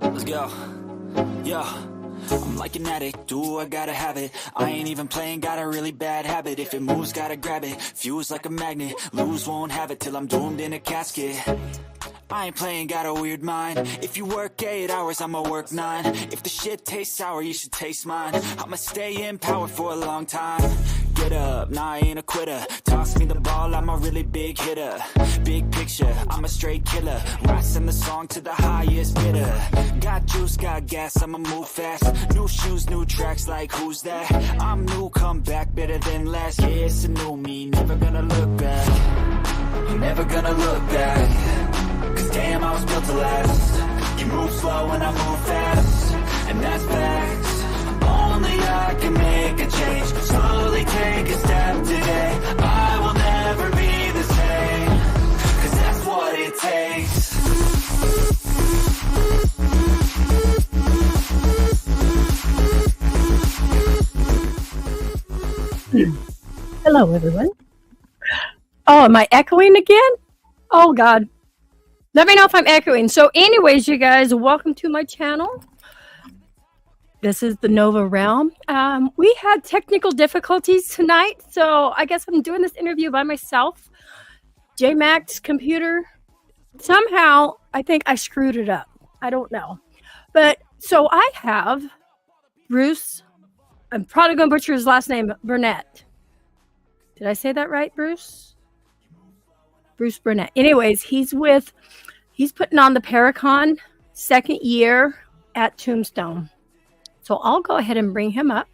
Let's go. Yo. I'm like an addict, do I gotta have it. I ain't even playing, got a really bad habit. If it moves, gotta grab it, fuse like a magnet. Lose, won't have it till I'm doomed in a casket. I ain't playing, got a weird mind. If you work 8 hours, I'ma work 9. If the shit tastes sour, you should taste mine. I'ma stay in power for a long time. Get up, nah, I ain't a quitter. Toss me the ball, I'm a really big hitter. Big picture, I'm a straight killer. Rising the song to the highest bidder. Got juice, got gas, I'ma move fast. New shoes, new tracks, like who's that? I'm new, come back, better than last. Yeah, it's a new me, never gonna look back. I'm never gonna look back. Cause damn, I was built to last. You move slow and I move fast, and that's facts. Only I can make a change. Slowly take a step today. I will never be the same. Cause that's what it takes. Hello, everyone. Oh, am I echoing again? Oh, God. Let me know if I'm echoing. So anyways, you guys, welcome to my channel. This is the Nova Realm. We had technical difficulties tonight, so I guess I'm doing this interview by myself. JMac's computer, somehow, I think I screwed it up. I don't know. But, so I have Bruce, I'm probably going to butcher his last name, Burnett. Did I say that right, Bruce? Bruce Burnett. Anyways, he's putting on the Paracon second year at Tombstone. So I'll go ahead and bring him up.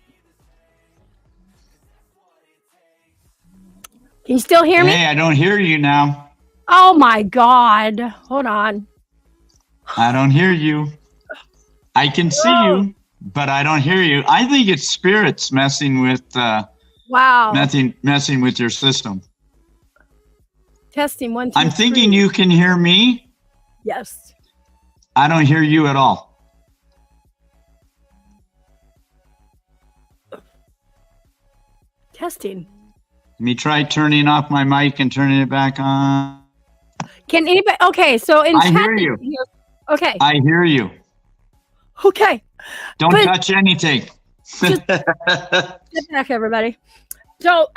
Can you still hear me? Hey, I don't hear you now. Oh my God. Hold on. I don't hear you. I can see you, but I don't hear you. I think it's spirits messing with wow. messing with your system. Testing 1, 2, I'm thinking 3. you can hear me. Yes. I don't hear you at all. Testing. Let me try turning off my mic and turning it back on. Can anybody? Okay, so in I chat, hear you. Okay. I hear you. Okay. Don't But- touch anything. Get back, everybody. So,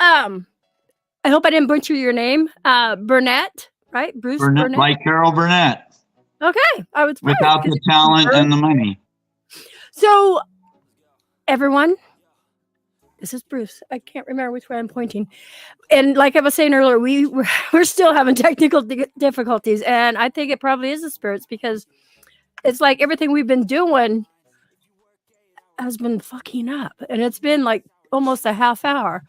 I hope I didn't butcher your name. Burnett, right? Bruce Burnett. Like Carol Burnett. Okay, I was right, Without the talent and the money. So, everyone, this is Bruce. I can't remember which way I'm pointing. And like I was saying earlier, we're still having technical difficulties, and I think it probably is the spirits because it's like everything we've been doing has been fucking up, and it's been like almost a half hour.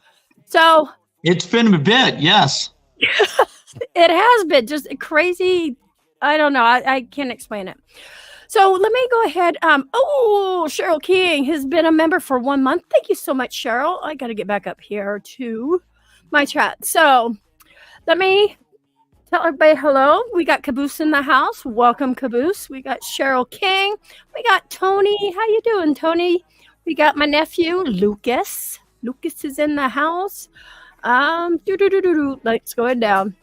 So it's been a bit, yes. It has been just crazy. I don't know. I can't explain it. So let me go ahead. Oh, Cheryl King has been a member for 1 month. Thank you so much, Cheryl. I got to get back up here to my chat. So let me tell everybody hello. We got Caboose in the house. Welcome, Caboose. We got Cheryl King. We got Tony. How you doing, Tony? We got my nephew, Lucas. Lucas is in the house. Let's go down.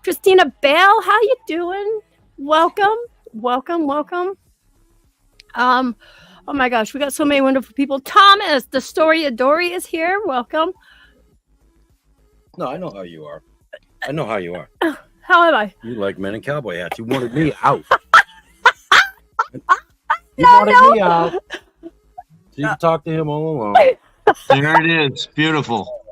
Christina Bell, how you doing? Welcome. Oh my gosh, we got so many wonderful people. Thomas, the story of Dory is here. Welcome. No, I know how you are. I know how you are. How am I? You like men in cowboy hats. You wanted me out. Me out. So you can talk to him all alone. There it is. Beautiful.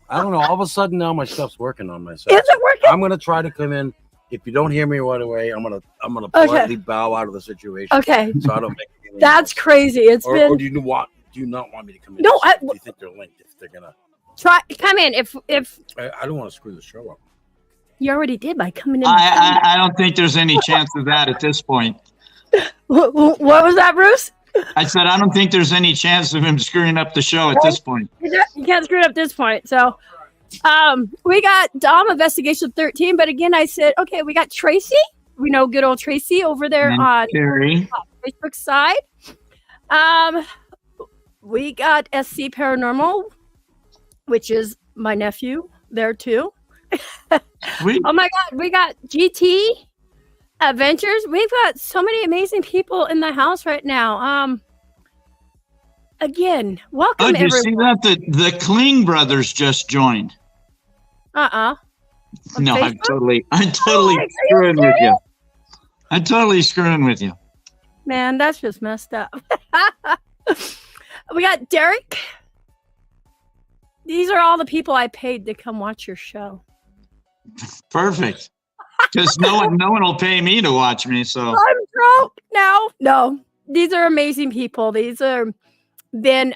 I don't know. All of a sudden now my stuff's working on myself. Is it working? I'm gonna try to come in. If you don't hear me right away, I'm gonna politely bow out of the situation. Okay. So I don't make anything That's else. crazy. It's Or been. do you not want me to come in? No, Do you think they're linked? If they're gonna come in. If I don't want to screw the show up. you already did by coming in. I don't think there's any chance of that at this point. What was that, Bruce? I said I don't think there's any chance of him screwing up the show at this point. You can't screw it up at this point. So, we got Dom Investigation 13, but again, I said, okay, we got Tracy. We know good old Tracy over there on Carrie. Facebook side. We got SC Paranormal, which is my nephew there too. Sweet. Oh my God, we got GT Adventures. We've got so many amazing people in the house right now. Again, welcome Oh, did you everyone. see that? The Kling brothers just joined. On No, I'm Facebook? totally Are you screwing with you. serious? I'm totally screwing with you. Man, that's just messed up. We got Derek. These are all the people I paid to come watch your show. Perfect. Because no one will pay me to watch me. So I'm broke now. No, these are amazing people. These are been.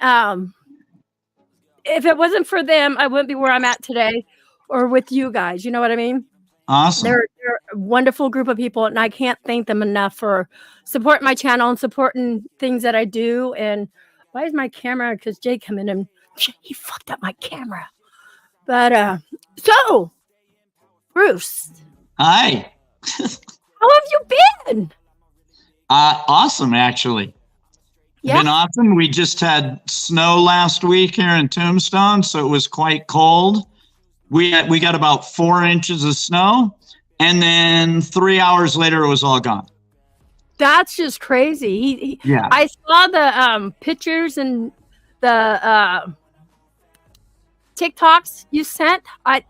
If it wasn't for them, I wouldn't be where I'm at today, or with you guys. You know what I mean? awesome. They're a wonderful group of people, and I can't thank them enough for supporting my channel and supporting things that I do. And why is my camera? Because Jay come in and he fucked up my camera. But so, Bruce, Hi. how have you been? Awesome, actually. Yeah. Been awesome. We just had snow last week here in Tombstone, so it was quite cold. We got about 4 inches of snow, and then 3 hours later, it was all gone. That's just crazy. Yeah. I saw the pictures and the TikToks you sent. I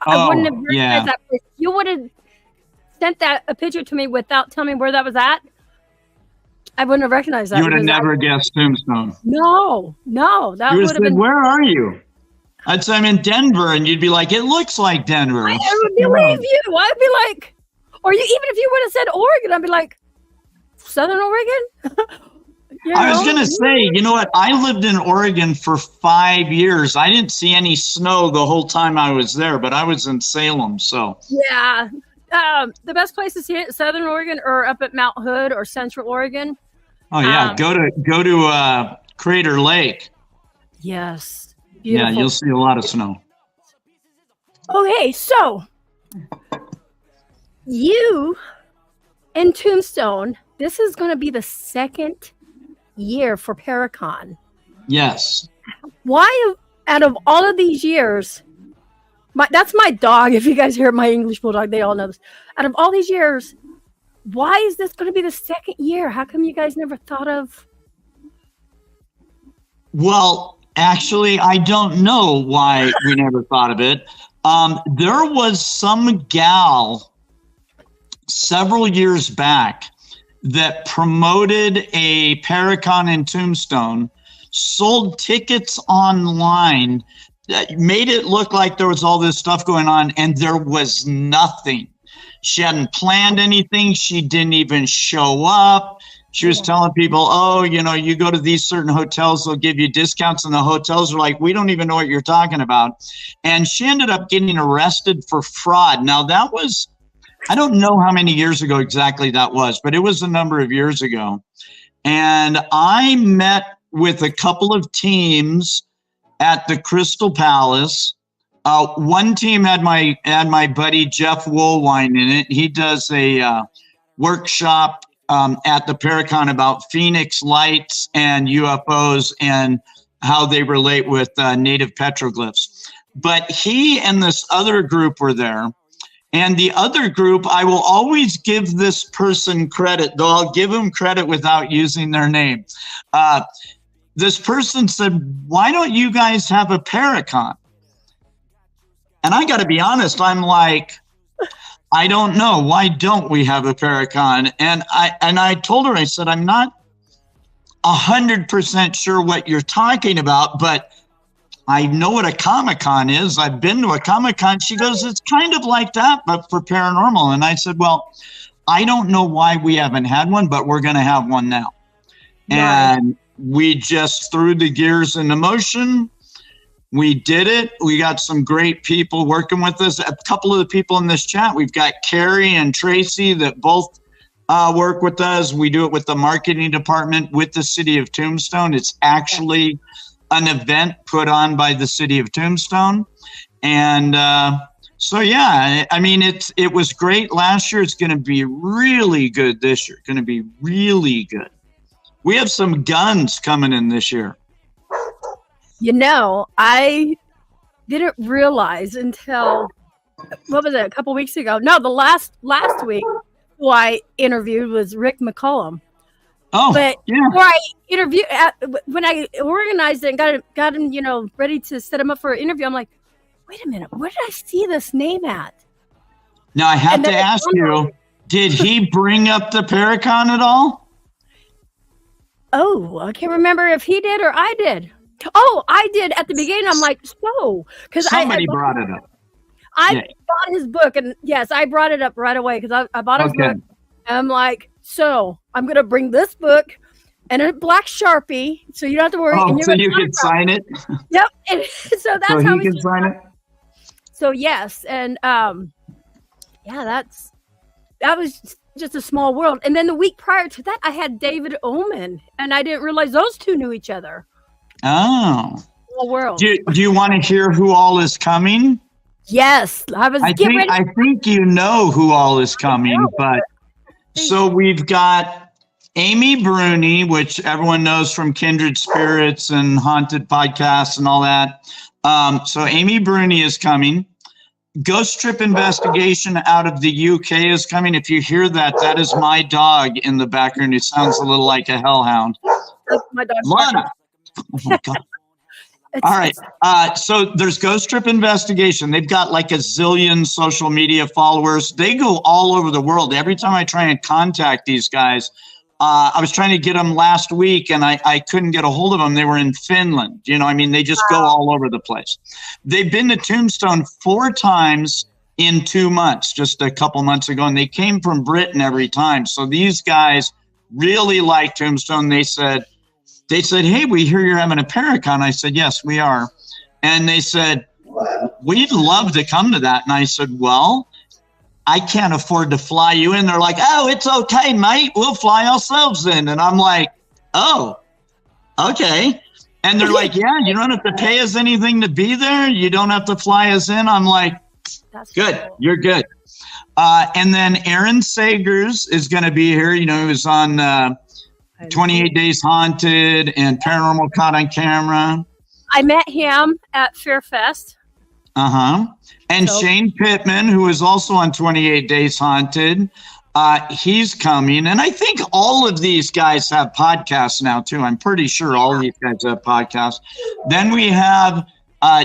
wouldn't have recognized that place. You would have sent a picture to me without telling me where that was at. I wouldn't have recognized that. You would have never guessed Tombstone. No, that You would would have have said, been. "Where are you?" I'd say, "I'm in Denver," and you'd be like, "It looks like Denver." I would believe you. I'd be like, or even if you would have said Oregon, I'd be like, Southern Oregon. I was going to say, you know what? I lived in Oregon for 5 years. I didn't see any snow the whole time I was there, but I was in Salem, so. Yeah. The best place to see it, Southern Oregon or up at Mount Hood or Central Oregon. Oh yeah, go to Crater Lake. Yes. Beautiful. Yeah, you'll see a lot of snow. Okay, so you in Tombstone, this is going to be the second year for Paracon. Yes. Why, out of all of these years, that's my dog. If you guys hear my English bulldog, they all know this. Out of all these years, why is this going to be the second year? How come you guys never thought of? Well, actually, I don't know why we never thought of it. There was some gal several years back that promoted a Paracon in Tombstone, sold tickets online, made it look like there was all this stuff going on, and there was nothing. She hadn't planned anything. She didn't even show up. She was telling people, oh, you go to these certain hotels, they'll give you discounts. And the hotels are like, we don't even know what you're talking about. And she ended up getting arrested for fraud. Now, that was, I don't know how many years ago exactly that was, but it was a number of years ago. And I met with a couple of teams at the Crystal Palace. One team had my buddy Jeff Woolwine in it. He does a workshop at the Paracon about Phoenix lights and UFOs and how they relate with native petroglyphs. But he and this other group were there. And the other group, I will always give this person credit, though I'll give them credit without using their name. This person said, why don't you guys have a Paracon? And I got to be honest, I'm like, I don't know. Why don't we have a Paracon? And I told her, I said, I'm not 100% sure what you're talking about, but I know what a Comic-Con is. I've been to a Comic-Con. She goes, it's kind of like that, but for paranormal. And I said, well, I don't know why we haven't had one, but we're going to have one now. Right. And we just threw the gears into motion. We did it. We got some great people working with us. A couple of the people in this chat, we've got Carrie and Tracy that both work with us. We do it with the marketing department with the city of Tombstone. It's actually an event put on by the city of Tombstone. And so, yeah, I mean, it was great last year. It's going to be really good this year. Going to be really good. We have some guns coming in this year. I didn't realize until what was it? A couple weeks ago? No, the last week who I interviewed was Rick McCollum. Oh, but yeah. before I interviewed, when I organized it and got him, ready to set him up for an interview, I'm like, wait a minute, where did I see this name at? Now I have to ask you, did he bring up the Paracon at all? Oh, I can't remember if he did or I did. Oh, I did at the beginning. I'm like, so, because somebody brought it up. I bought his book, and yes, I brought it up right away because I bought his book. And I'm like, so I'm gonna bring this book and a black Sharpie, so you don't have to worry. Oh, so you can sign it. Yep. And so that's how he can sign it. So yes, and that was just a small world. And then the week prior to that, I had David Oman, and I didn't realize those two knew each other. Oh, small world. Do you want to hear who all is coming? Yes, I think you know who all is coming, but so we've got Amy Bruni, which everyone knows from Kindred Spirits and Haunted Podcasts and all that. So Amy Bruni is coming. Ghost Trip Investigation out of the UK is coming. If you hear that, that is my dog in the background. It sounds a little like a hellhound. That's my dog. Lana. Oh my God. All right. So there's Ghost Trip Investigation. They've got like a zillion social media followers. They go all over the world. Every time I try and contact these guys, I was trying to get them last week and I couldn't get a hold of them. They were in Finland. They just go all over the place. They've been to Tombstone 4 times in 2 months, just a couple months ago, and they came from Britain every time. So these guys really like Tombstone. They said, hey, we hear you're having a Paracon. I said, yes, we are. And they said, we'd love to come to that. And I said, well, I can't afford to fly you in. They're like, oh, it's okay, mate. We'll fly ourselves in. And I'm like, oh, okay. And they're like, yeah, you don't have to pay us anything to be there. You don't have to fly us in. I'm like, that's good. Cool. You're good. And then Aaron Sagers is going to be here. He was on 28 Days Haunted and Paranormal Caught on Camera. I met him at Fairfest. And Shane Pittman, who is also on 28 Days Haunted, he's coming. And I think all of these guys have podcasts now, too. I'm pretty sure all of these guys have podcasts. Then we have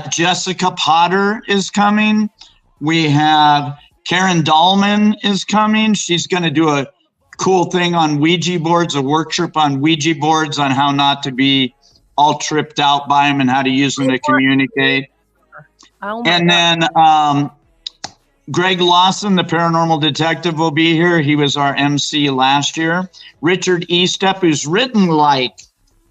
Jessica Potter is coming. We have Karen Dahlman is coming. She's going to do a cool thing on Ouija boards, a workshop on Ouija boards on how not to be all tripped out by them and how to use them to communicate. And then Greg Lawson, the paranormal detective, will be here. He was our MC last year. Richard Estep, who's written like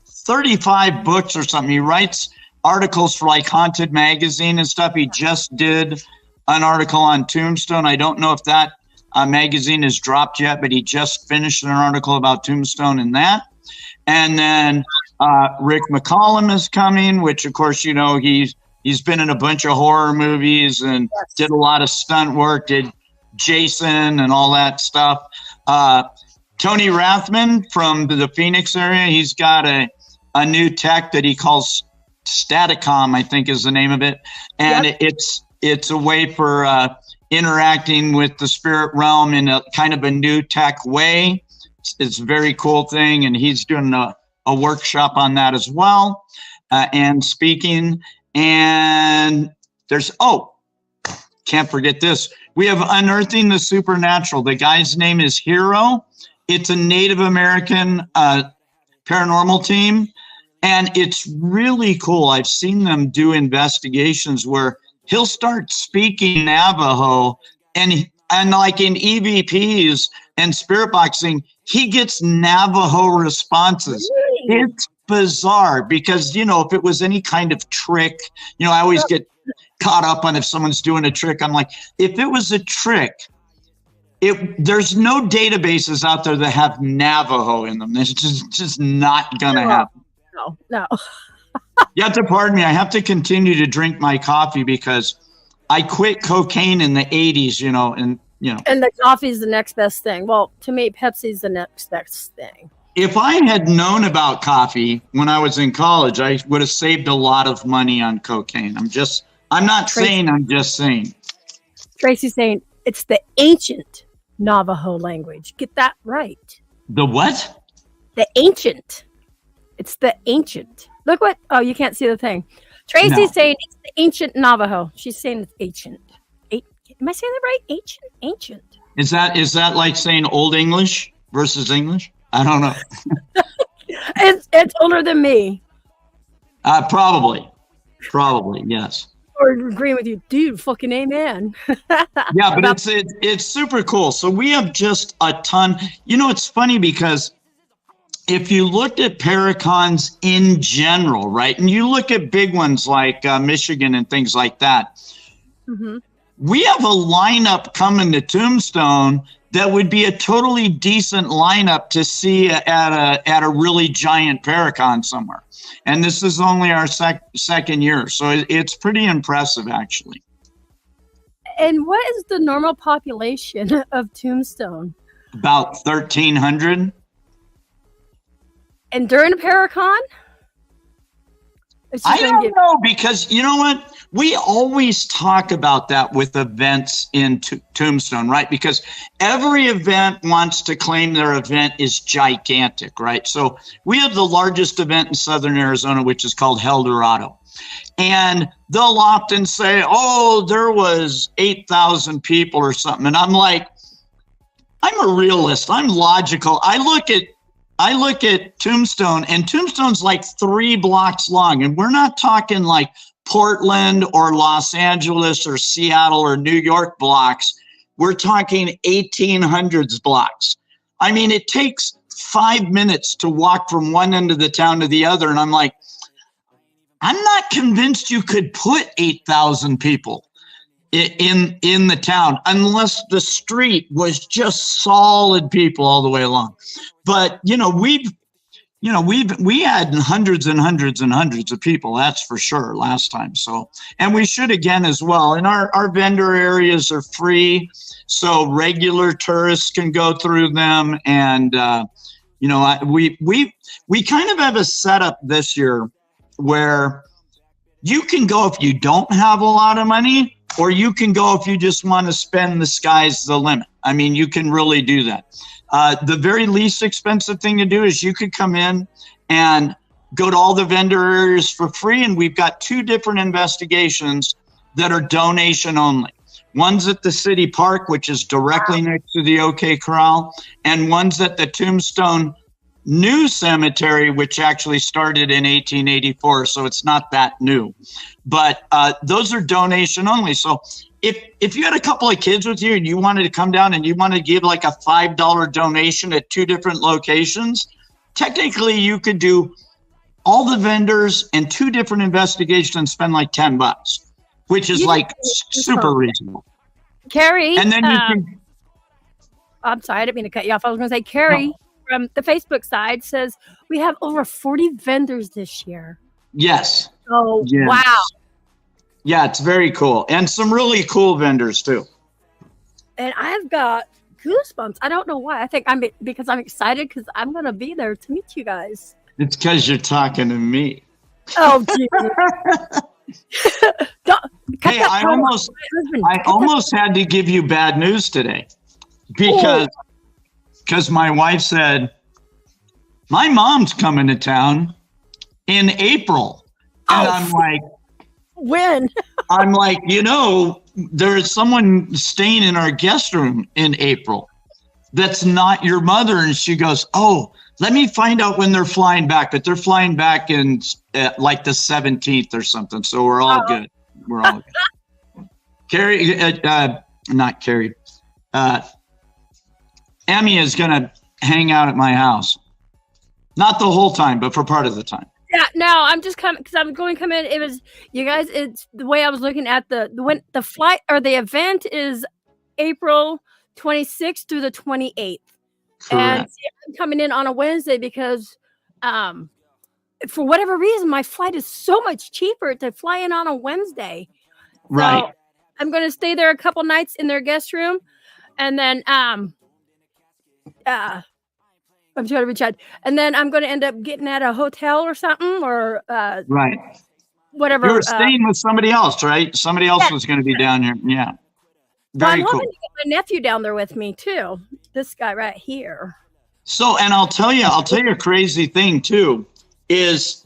35 books or something. He writes articles for like Haunted Magazine and stuff. He just did an article on Tombstone. I don't know if that magazine is dropped yet, but he just finished an article about Tombstone and that. And then Rick McCollum is coming, which of course, he's been in a bunch of horror movies and did a lot of stunt work, did Jason and all that stuff. Tony Rathman from the Phoenix area, he's got a new tech that he calls Staticom, I think is the name of it. And it's a way for interacting with the spirit realm in a kind of a new tech way. It's a very cool thing, and he's doing a workshop on that as well, and speaking. And there's can't forget this. We have Unearthing the Supernatural. The guy's name is Hero. It's a Native American paranormal team, and it's really cool. I've seen them do investigations where he'll start speaking Navajo, and like in EVPs and spirit boxing, he gets Navajo responses. It's bizarre because, if it was any kind of trick, I always get caught up on if someone's doing a trick. I'm like, if it was a trick, there's no databases out there that have Navajo in them. It's just not going to happen. No. You have to pardon me. I have to continue to drink my coffee because I quit cocaine in the 80s, and the coffee's the next best thing. Well, to me, Pepsi's the next best thing. If I had known about coffee when I was in college, I would have saved a lot of money on cocaine. I'm just saying. Tracy's saying it's the ancient Navajo language. Get that right. The what? The ancient. It's the ancient. Look what. Oh, you can't see the thing. Tracy's saying it's the ancient Navajo. She's saying it's ancient. Am I saying that right? Ancient. Is that like saying Old English versus English? I don't know. It's older than me. Probably, yes. Or agreeing with you, dude. Fucking amen. Yeah, but it's super cool. So we have just a ton. You know, it's funny because if you looked at Paracons in general, right, and you look at big ones like Michigan and things like that, we have a lineup coming to Tombstone that would be a totally decent lineup to see at a really giant Paracon somewhere. And this is only our second year, so it's pretty impressive, actually. And what is the normal population of Tombstone? About 1,300. And during a Paracon? I don't know, because you know what? We always talk about that with events in Tombstone, right? Because every event wants to claim their event is gigantic, right? So we have the largest event in Southern Arizona, which is called 𝔹𝕉𝕉𝕉. And they'll often say, oh, there was 8,000 people or something. And I'm like, I'm a realist. I'm logical. I look at Tombstone, and Tombstone's like 3 blocks long. And we're not talking like Portland or Los Angeles or Seattle or New York blocks. We're talking 1800s blocks. I mean, it takes 5 minutes to walk from one end of the town to the other. And I'm like, I'm not convinced you could put 8,000 people in the town unless the street was just solid people all the way along. But, we had hundreds and hundreds and hundreds of people, that's for sure, last time. So, and we should again as well. And our vendor areas are free, so regular tourists can go through them. And, we kind of have a setup this year where you can go if you don't have a lot of money, or you can go if you just want to spend, the sky's the limit. I mean, you can really do that. The very least expensive thing to do is you could come in and go to all the vendor areas for free. And we've got 2 different investigations that are donation only. One's at the city park, which is directly next to the OK Corral, and one's at the Tombstone New Cemetery, which actually started in 1884. So it's not that new, but those are donation only. So if you had a couple of kids with you and you wanted to come down and you wanted to give like a $5 donation at 2 different locations, technically you could do all the vendors and 2 different investigations and spend like $10, which is like super reasonable. Carrie, and then you can. I'm sorry, I didn't mean to cut you off. I was going to say, Carrie from the Facebook side says we have over 40 vendors this year. Yes. Oh, yes. Wow. Yeah, it's very cool. And some really cool vendors too. And I've got goosebumps. I don't know why. I think because I'm excited because I'm going to be there to meet you guys. It's because you're talking to me. Oh, geez. Hey, I almost had to give you bad news today because my wife said, my mom's coming to town in April. And I'm like, when? I'm like, there's someone staying in our guest room in April that's not your mother. And she goes, oh, let me find out when they're flying back. But they're flying back in like the 17th or something. So we're all good. We're all good. Carrie, not Carrie. Emmy is going to hang out at my house. Not the whole time, but for part of the time. Yeah, no, I'm just coming because I'm going to come in. It was, you guys, it's the way I was looking at when the flight or the event is April 26th through the 28th. Correct. And I'm coming in on a Wednesday because for whatever reason, my flight is so much cheaper to fly in on a Wednesday. Right. So I'm going to stay there a couple nights in their guest room. And then I'm trying to reach out. And then I'm going to end up getting at a hotel or something or right. Whatever. You were staying with somebody else, right? Somebody else was going to be down here. Yeah. Well, I'm Very cool. hoping to get my nephew down there with me too. This guy right here. So, and I'll tell you a crazy thing too, is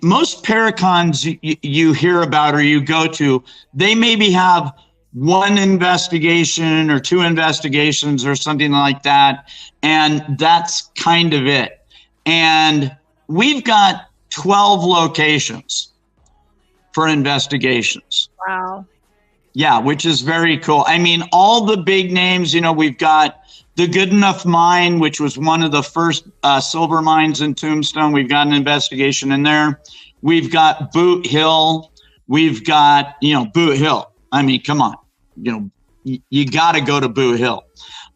most paracons you hear about or you go to, they maybe have one investigation or two investigations or something like that. And that's kind of it. And we've got 12 locations for investigations. Wow. Yeah, which is very cool. I mean, all the big names, you know, we've got the Good Enough Mine, which was one of the first silver mines in Tombstone. We've got an investigation in there. We've got Boot Hill. We've got, you know, Boot Hill. I mean, come on, you know, you got to go to Boot Hill.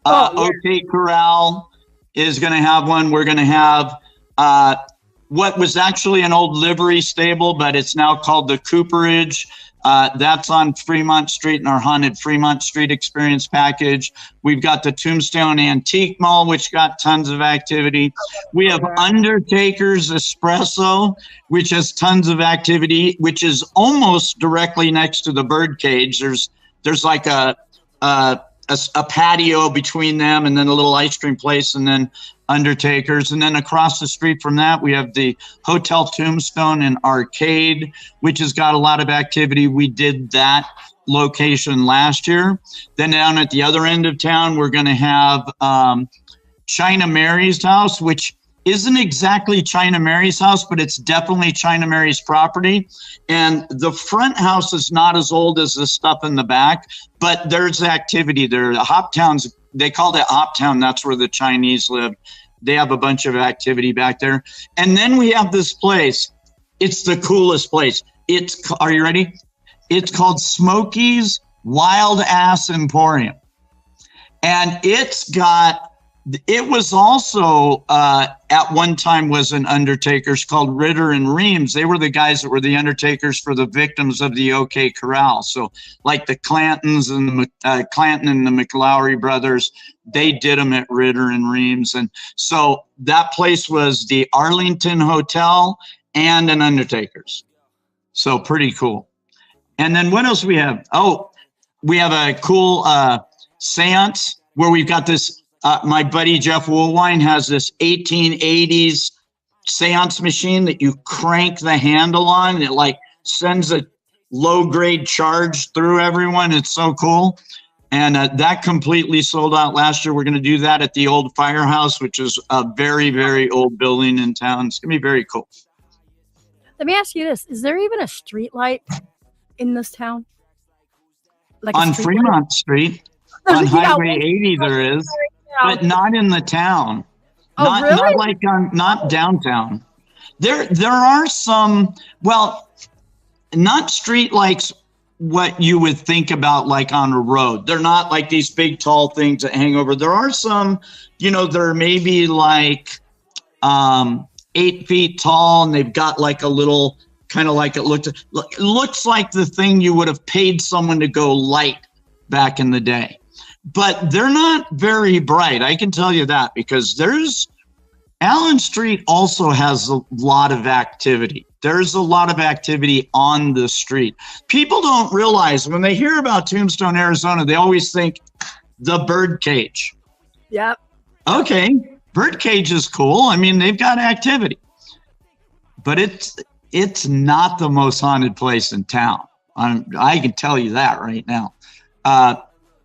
OK Corral is going to have one. We're going to have what was actually an old livery stable, but it's now called the Cooperage. That's on Fremont Street in our haunted Fremont Street experience package. We've got the Tombstone Antique Mall, which got tons of activity. We have Undertaker's Espresso, which has tons of activity, which is almost directly next to the Birdcage. There's like a patio between them, and then a little ice cream place, and then Undertaker's. And then across the street from that, we have the Hotel Tombstone and Arcade, which has got a lot of activity. We did that location last year. Then down at the other end of town, we're going to have China Mary's house, which isn't exactly China Mary's house, but it's definitely China Mary's property. And the front house is not as old as the stuff in the back, but there's activity there. The Hoptowns, they called it Hoptown. That's where the Chinese live. They have a bunch of activity back there. And then we have this place. It's the coolest place. Are you ready? It's called Smokey's Wild Ass Emporium. And it was also at one time was an Undertaker's called Ritter and Reams. They were the guys that were the Undertakers for the victims of the OK Corral. So like the Clantons and the Clanton and the McLaury brothers, they did them at Ritter and Reams. And so that place was the Arlington Hotel and an Undertaker's. So pretty cool. And then what else we have? Oh, we have a cool seance where we've got this. My buddy Jeff Woolwine has this 1880s seance machine that you crank the handle on, and it like sends a low-grade charge through everyone. It's so cool. And that completely sold out last year. We're going to do that at the old firehouse, which is a very, very old building in town. It's going to be very cool. Let me ask you this. Is there even a street light in this town? Like on Fremont Street, on Highway 80 there is. But not in the town. Oh, really? Not downtown. There are some, well, not street lights what you would think about like on a road. They're not like these big tall things that hang over. There are some, you know, they're maybe like 8 feet tall, and they've got like a little kind of like it looks like the thing you would have paid someone to go light back in the day. But they're not very bright. I can tell you that, because Allen Street also has a lot of activity. There's a lot of activity on the street. People don't realize when they hear about Tombstone, Arizona, they always think the Birdcage. Yep. Okay, Birdcage is cool. I mean, they've got activity. But it's not the most haunted place in town. I can tell you that right now.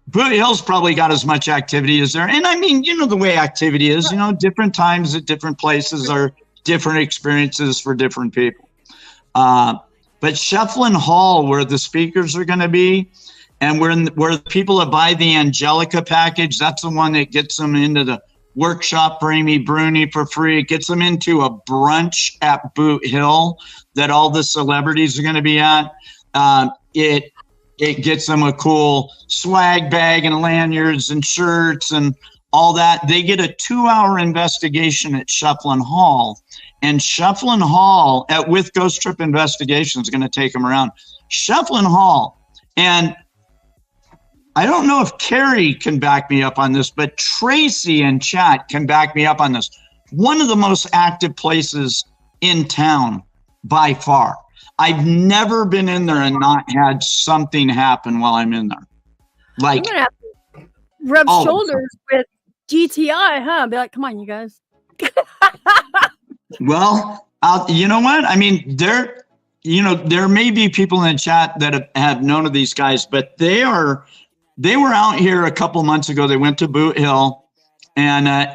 Boot Hill's probably got as much activity as there. And I mean, you know the way activity is, you know, different times at different places are different experiences for different people. But Shefflin Hall, where the speakers are going to be, and where people that buy the Angelica package, that's the one that gets them into the workshop for Amy Bruni for free. It gets them into a brunch at Boot Hill that all the celebrities are going to be at. It gets them a cool swag bag and lanyards and shirts and all that. They get a 2-hour investigation at Shefflin Hall. And Shefflin Hall, with Ghost Trip Investigations, going to take them around. Shefflin Hall, and I don't know if Carrie can back me up on this, but Tracy and chat can back me up on this. One of the most active places in town by far. I've never been in there and not had something happen while I'm in there. I'm Like, gonna have to rub oh, shoulders with GTI, huh? Be like, come on, you guys. well, you know what? I mean, there may be people in the chat that have known of these guys, but they were out here a couple months ago. They went to Boot Hill, and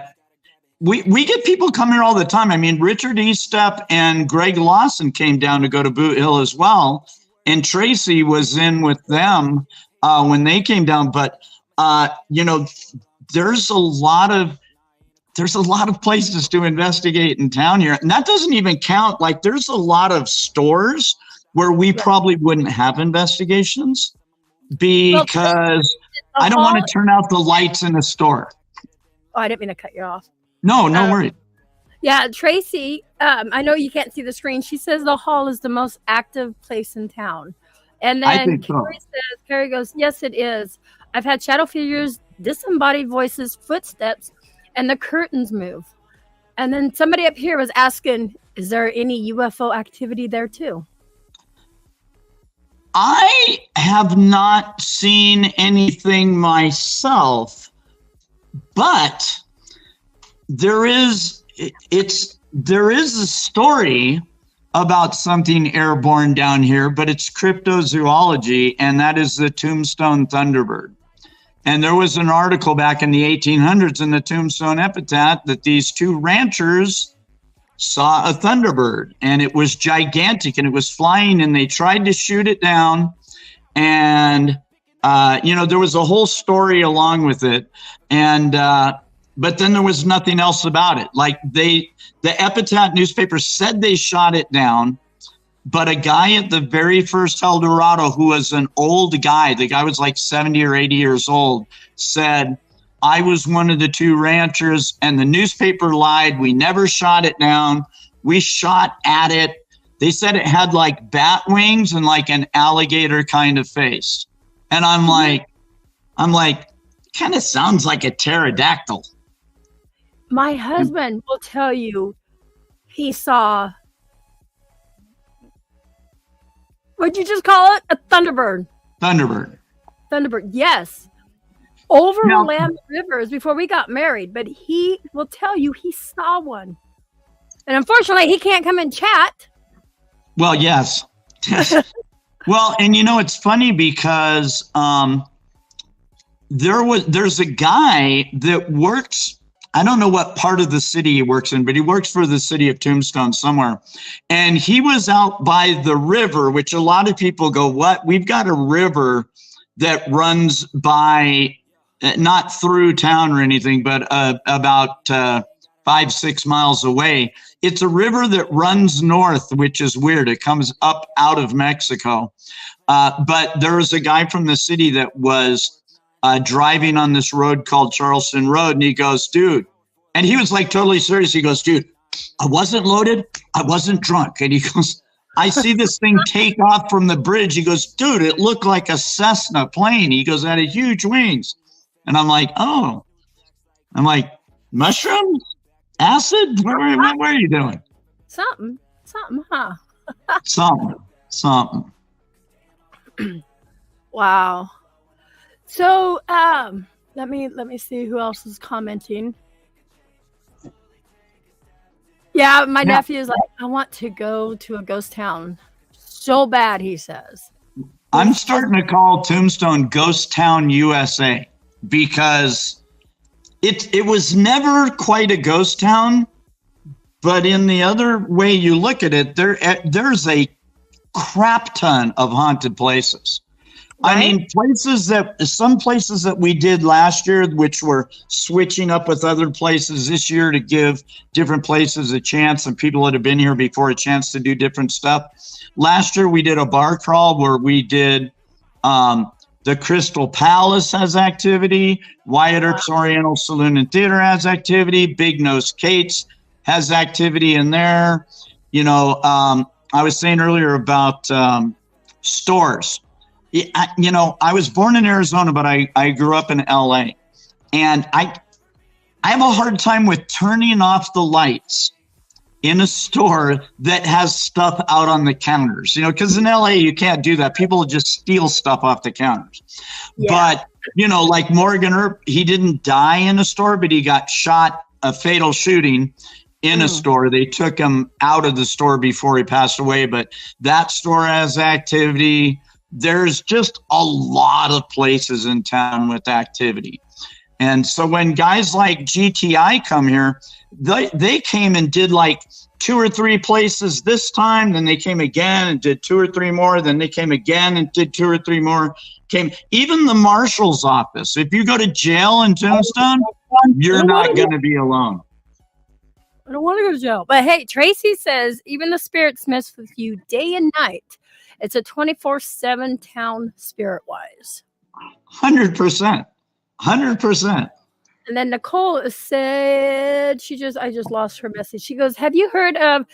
we get people come here all the time. I mean, Richard Eastep and Greg Lawson came down to go to Boot Hill as well, and Tracy was in with them when they came down. But there's a lot of places to investigate in town here. And that doesn't even count. Like, there's a lot of stores where we probably wouldn't have investigations because I don't want to turn out the lights in a store. Oh, I didn't mean to cut you off. No worries. Yeah, Tracy, I know you can't see the screen. She says the hall is the most active place in town. And then Carrie goes, yes, it is. I've had shadow figures, disembodied voices, footsteps, and the curtains move. And then somebody up here was asking, is there any UFO activity there too? I have not seen anything myself, but there is a story about something airborne down here, but it's cryptozoology, and that is the Tombstone Thunderbird. And there was an article back in the 1800s in the Tombstone Epitaph that these two ranchers saw a Thunderbird, and it was gigantic, and it was flying, and they tried to shoot it down. And, there was a whole story along with it. And, but then there was nothing else about it. Like, the Epitaph newspaper said they shot it down, but a guy at the very first El Dorado, who was an old guy, the guy was like 70 or 80 years old, said, I was one of the two ranchers, and the newspaper lied. We never shot it down. We shot at it. They said it had like bat wings and like an alligator kind of face. And I'm like, kind of sounds like a pterodactyl. My husband will tell you he saw, what'd you just call it? A Thunderbird. Thunderbird, yes. Over Willamette Rivers before we got married, but he will tell you he saw one. And unfortunately, he can't come and chat. Well, yes. Well, and it's funny because there's a guy that works, I don't know what part of the city he works in, but he works for the city of Tombstone somewhere. And he was out by the river, which a lot of people go, what? We've got a river that runs by, not through town or anything, but about 5-6 miles away. It's a river that runs north, which is weird. It comes up out of Mexico. But there was a guy from the city that was driving on this road called Charleston Road, and he goes, dude, and he was like totally serious. He goes, dude, I wasn't loaded. I wasn't drunk. And he goes, I see this thing take off from the bridge. He goes, dude, it looked like a Cessna plane. He goes, it had huge wings. And I'm like, oh. I'm like, mushrooms? Acid? What are you doing? Something, huh? Something. Wow. So, let me see who else is commenting. Yeah, my nephew is like, I want to go to a ghost town so bad, he says. I'm starting to call Tombstone Ghost Town USA because it was never quite a ghost town, but in the other way you look at it, there's a crap ton of haunted places. Right? I mean, some places that we did last year, which were switching up with other places this year to give different places a chance and people that have been here before a chance to do different stuff. Last year, we did a bar crawl where we did the Crystal Palace has activity, Wyatt Earp's Oriental Saloon and Theater has activity, Big Nose Kate's has activity in there. I was saying earlier about stores. I was born in Arizona, but I grew up in LA, and I have a hard time with turning off the lights in a store that has stuff out on the counters, because in LA you can't do that. People just steal stuff off the counters. Yeah. But like Morgan Earp, he didn't die in a store, but he got shot, a fatal shooting in a store. They took him out of the store before he passed away, but that store has activity. There's just a lot of places in town with activity. And so when guys like GTI come here, they came and did like 2 or 3 places this time. Then they came again and did 2 or 3 more. Then they came again and did 2 or 3 more. Even the marshal's office. If you go to jail in Tombstone, you're not going to be alone. I don't want to go to jail. But hey, Tracy says, even the spirits mess with you day and night. It's a 24/7 town spirit-wise. 100%. 100%. And then Nicole said, I just lost her message. She goes, have you heard of,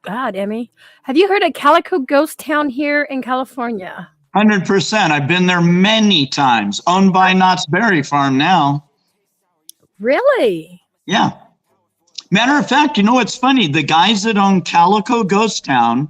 God, Emmy, have you heard of Calico Ghost Town here in California? 100%. I've been there many times. Owned by Knott's Berry Farm now. Really? Yeah. Matter of fact, what's funny? The guys that own Calico Ghost Town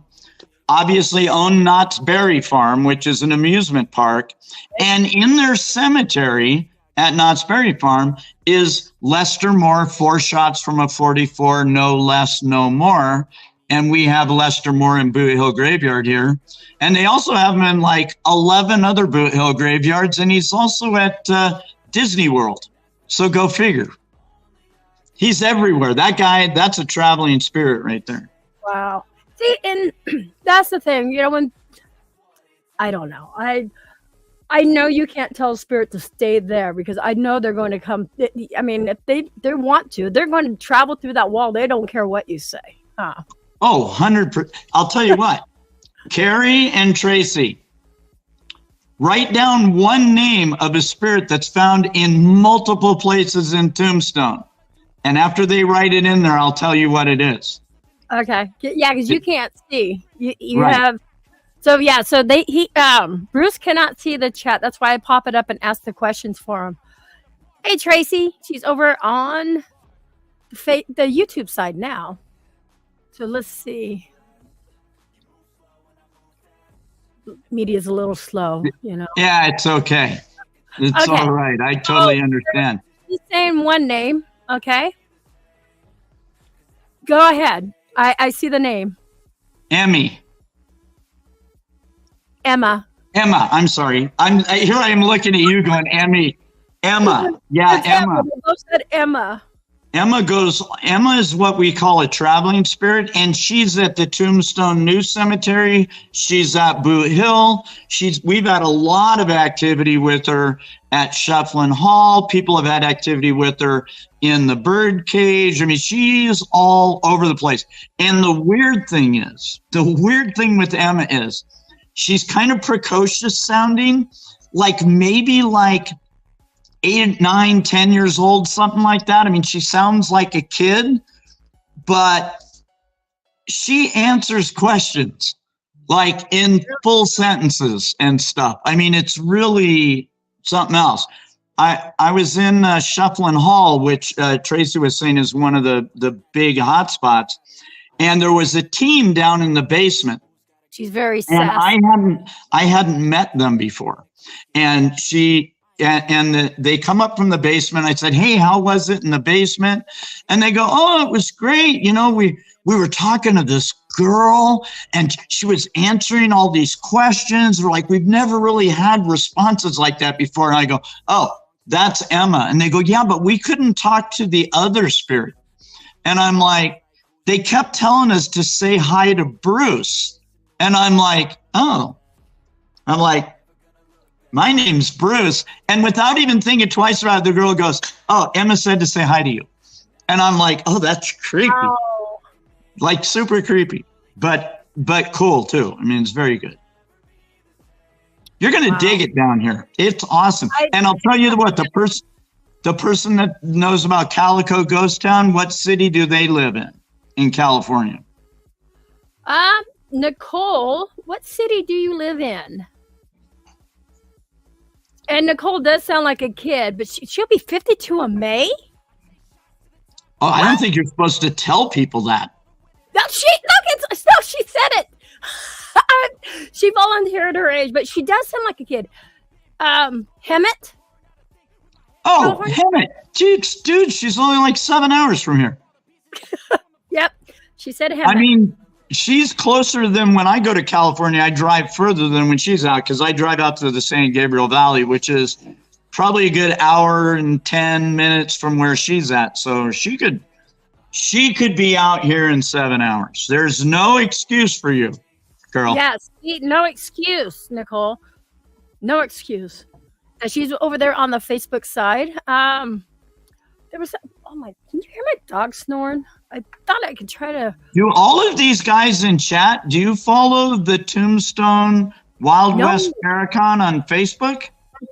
obviously own Knott's Berry Farm, which is an amusement park. And in their cemetery at Knott's Berry Farm is Lester Moore, 4 shots from a 44, no less, no more. And we have Lester Moore in Boot Hill Graveyard here. And they also have him in like 11 other Boot Hill graveyards. And he's also at Disney World. So go figure. He's everywhere. That guy, that's a traveling spirit right there. Wow. See, and that's the thing, when I don't know. I know you can't tell a spirit to stay there because I know they're going to come. I mean, if they want to, they're going to travel through that wall. They don't care what you say. Oh, 100%. I'll tell you what, Carrie and Tracy, write down one name of a spirit that's found in multiple places in Tombstone. And after they write it in there, I'll tell you what it is. Okay. Yeah, because you can't see. You Right. have. So yeah. So Bruce cannot see the chat. That's why I pop it up and ask the questions for him. Hey Tracy, she's over on the YouTube side now. So let's see. Media's a little slow, Yeah, it's okay. It's Okay. all right. I totally understand. He's saying one name. Okay. Go ahead. I see the name. Emmy. Emma. I'm sorry. Here I am looking at you going, Emmy. Emma. Yeah, Emma. We both said Emma. Emma is what we call a traveling spirit, and she's at the Tombstone New Cemetery. She's at Boot Hill. We've had a lot of activity with her at Shufflin' Hall. People have had activity with her in the bird cage. I mean, she's all over the place. And the weird thing with Emma is she's kind of precocious sounding, maybe 8, 9, 10 years old, something like that. I mean, she sounds like a kid, but she answers questions in full sentences and stuff. I mean, it's really something else. I was in Shufflin' Hall, which Tracy was saying is one of the big hot spots. And there was a team down in the basement. She's very and sassy. I hadn't met them before. And they come up from the basement. I said, hey, how was it in the basement? And they go, oh, it was great. We were talking to this girl and she was answering all these questions. We're like, we've never really had responses like that before. And I go, oh, that's Emma. And they go, yeah, but we couldn't talk to the other spirit. And I'm like, they kept telling us to say hi to Bruce. And I'm like, oh. I'm like, my name's Bruce. And without even thinking twice about it, the girl goes, oh, Emma said to say hi to you. And I'm like, oh, that's creepy. Oh. Super creepy, but cool too. I mean, it's very good. You're going to dig it down here. It's awesome. And I'll tell you what, the person that knows about Calico Ghost Town, what city do they live in California? Nicole, what city do you live in? And Nicole does sound like a kid, but she'll be 52 in May? Oh, I don't think you're supposed to tell people that. No, she said it. She volunteered her age, but she does sound like a kid. Hemet. Oh, California? Hemet. Dude, she's only like 7 hours from here. Yep. She said Hemet. I mean, she's closer than when I go to California. I drive further than when she's out because I drive out to the San Gabriel Valley, which is probably a good hour and 10 minutes from where she's at. So she could be out here in 7 hours. There's no excuse for you, girl. Yes. No excuse, Nicole. No excuse. And she's over there on the Facebook side. There was, oh my, can you hear my dog snoring? I thought I could try to. Do all of these guys in chat, do you follow the Tombstone Wild West Paracon on Facebook?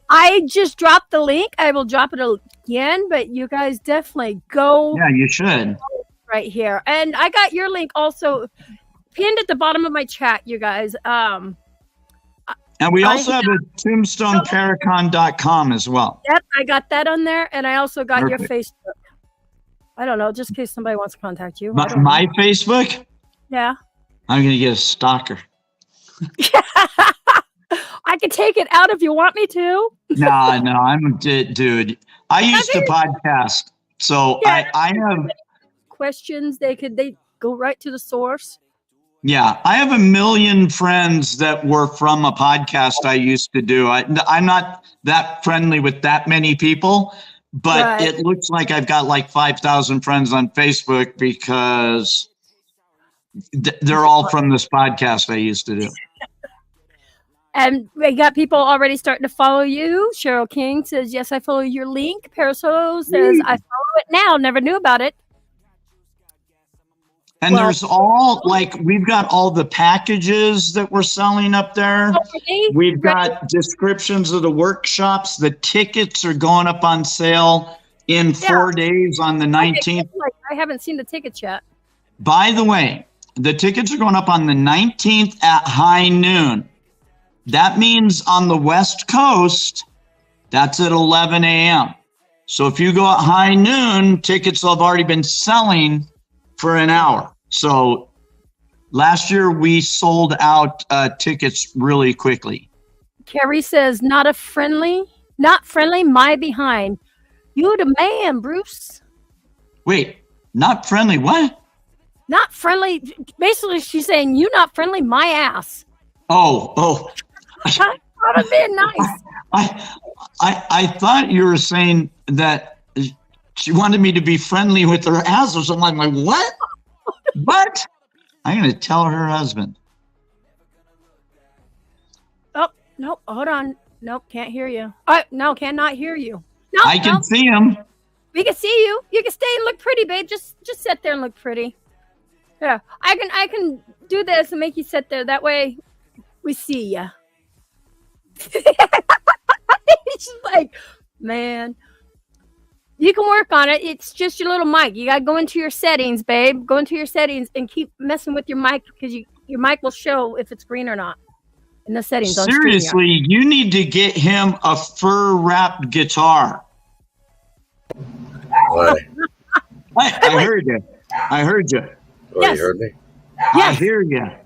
I just dropped the link. I will drop it again, but you guys definitely go. Yeah, you should. Right here. And I got your link also pinned at the bottom of my chat, you guys. And we also have a tombstoneparacon.com as well. Yep, I got that on there. And I also got your Facebook. I don't know, just in case somebody wants to contact you. My Facebook? Yeah. I'm going to get a stalker. I can take it out if you want me to. No, I'm dude. I used to podcast. So yeah, I have questions. They go right to the source. Yeah, I have a million friends that were from a podcast I used to do. I'm not that friendly with that many people, but it looks like I've got like 5,000 friends on Facebook because they're all from this podcast I used to do. And we got people already starting to follow you. Cheryl King says, yes, I follow your link. Parasol says, I follow it now. Never knew about it. And there's all, like, we've got all the packages that we're selling up there. Okay. We've got descriptions of the workshops. The tickets are going up on sale in 4 days on the 19th. I haven't seen the tickets yet. By the way, the tickets are going up on the 19th at high noon. That means on the West Coast, that's at 11 a.m. So if you go at high noon, tickets will have already been selling for an hour. So last year we sold out tickets really quickly. Carrie says, not friendly, my behind. You the man, Bruce. Wait, not friendly, what? Not friendly. Basically, she's saying, you not friendly, my ass. Oh. That would have been nice. I thought you were saying that she wanted me to be friendly with her ass or something. I'm like, what? What? I'm going to tell her husband. Oh, no, hold on. Nope, can't hear you. No, cannot hear you. No, I can see him. We can see you. You can stay and look pretty, babe. Just sit there and look pretty. Yeah, I can do this and make you sit there. That way we see you. She's like, man. You can work on it. It's just your little mic. You got to go into your settings, babe. Go into your settings and keep messing with your mic because your mic will show if it's green or not in the settings. Seriously, you need to get him a fur-wrapped guitar. What? I heard you. I heard you. Oh, yes. You heard me? Yes. I hear you. I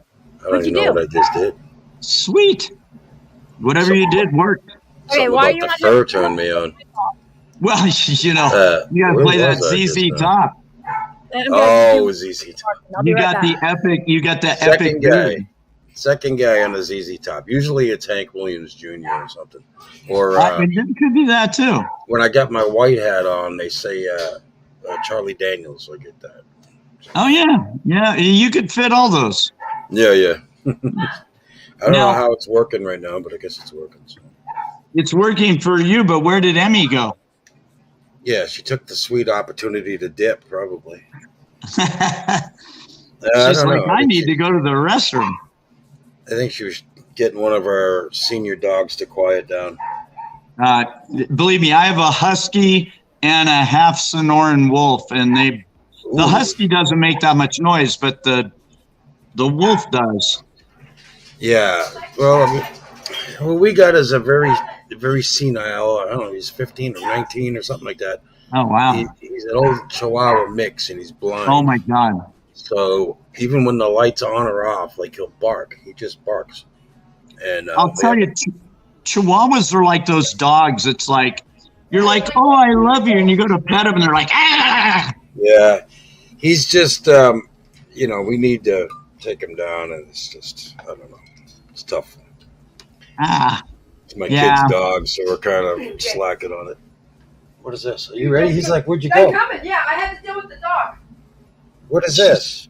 don't even know what I just did. Sweet. Whatever you did worked. Okay, why are you the fur turned me on? Well, you know, you gotta play that ZZ Top. Oh, ZZ Top. You got the epic. You got the epic guy. Second guy on the ZZ Top. Usually it's Hank Williams Jr. or something. Or it could be that too. When I got my white hat on, they say Charlie Daniels. So I get that. Oh yeah. You could fit all those. Yeah. I don't know how it's working right now, but I guess it's working. So. It's working for you, but where did Emmy go? Yeah, she took the sweet opportunity to dip, probably. She's like, I need to go to the restroom. I think she was getting one of our senior dogs to quiet down. Believe me, I have a husky and a half Sonoran wolf, and the husky doesn't make that much noise, but the wolf does. Yeah, well, I mean, what we got is a very senile. I don't know, he's 15 or 19 or something like that. Oh wow! He's an old Chihuahua mix, and he's blind. Oh my god! So even when the light's on or off, like he'll bark. He just barks. And I'll tell you, Chihuahuas are like those dogs. It's like, you're like, oh, I love you. And you go to pet them and they're like, ah. Yeah. He's just, we need to take him down. And it's just, I don't know. It's tough. Ah. It's my kid's dog, so we're kind of slacking on it. What is this? Are you ready? He's like, where'd you go? Coming. Yeah, I had to deal with the dog. What is this?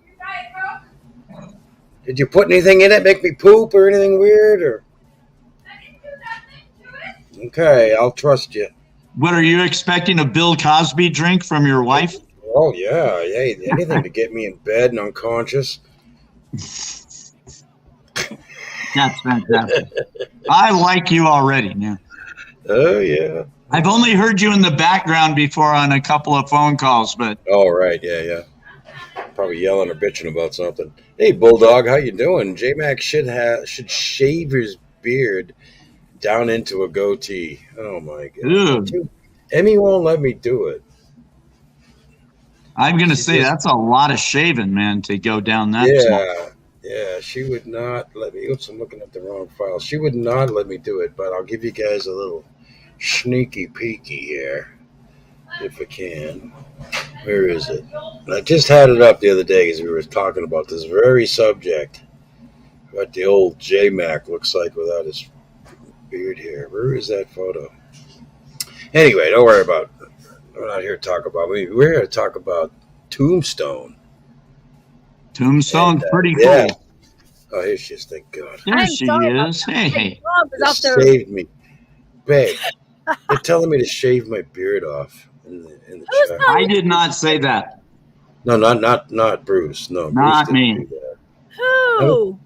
Did you put anything in it, make me poop or anything weird? Or okay, I'll trust you. What, are you expecting a Bill Cosby drink from your wife? Oh, yeah. Hey, anything to get me in bed and unconscious. That's fantastic. I like you already, man. Oh, yeah. I've only heard you in the background before on a couple of phone calls, but... Oh, right. Yeah. Probably yelling or bitching about something. Hey, Bulldog, how you doing? J-Mac should shave his beard down into a goatee. Oh, my God. Dude. Emmy won't let me do it. I'm going to say that's a lot of shaving, man, to go down that small. Yeah, she would not let me. Oops, I'm looking at the wrong file. She would not let me do it, but I'll give you guys a little sneaky peeky here, if I can. Where is it? I just had it up the other day because we were talking about this very subject. What the old J-Mac looks like without his beard hair. Where is that photo? Anyway, don't worry about it. We're not here to talk about it. We're here to talk about Tombstone. Tombstone's pretty cool. Yeah. Oh, here she is. Thank God. There she is. Hey. Saved me. Babe, they're telling me to shave my beard off in the chat. I did not say that. No, not Bruce. No, not Bruce me. didn't do that. Who?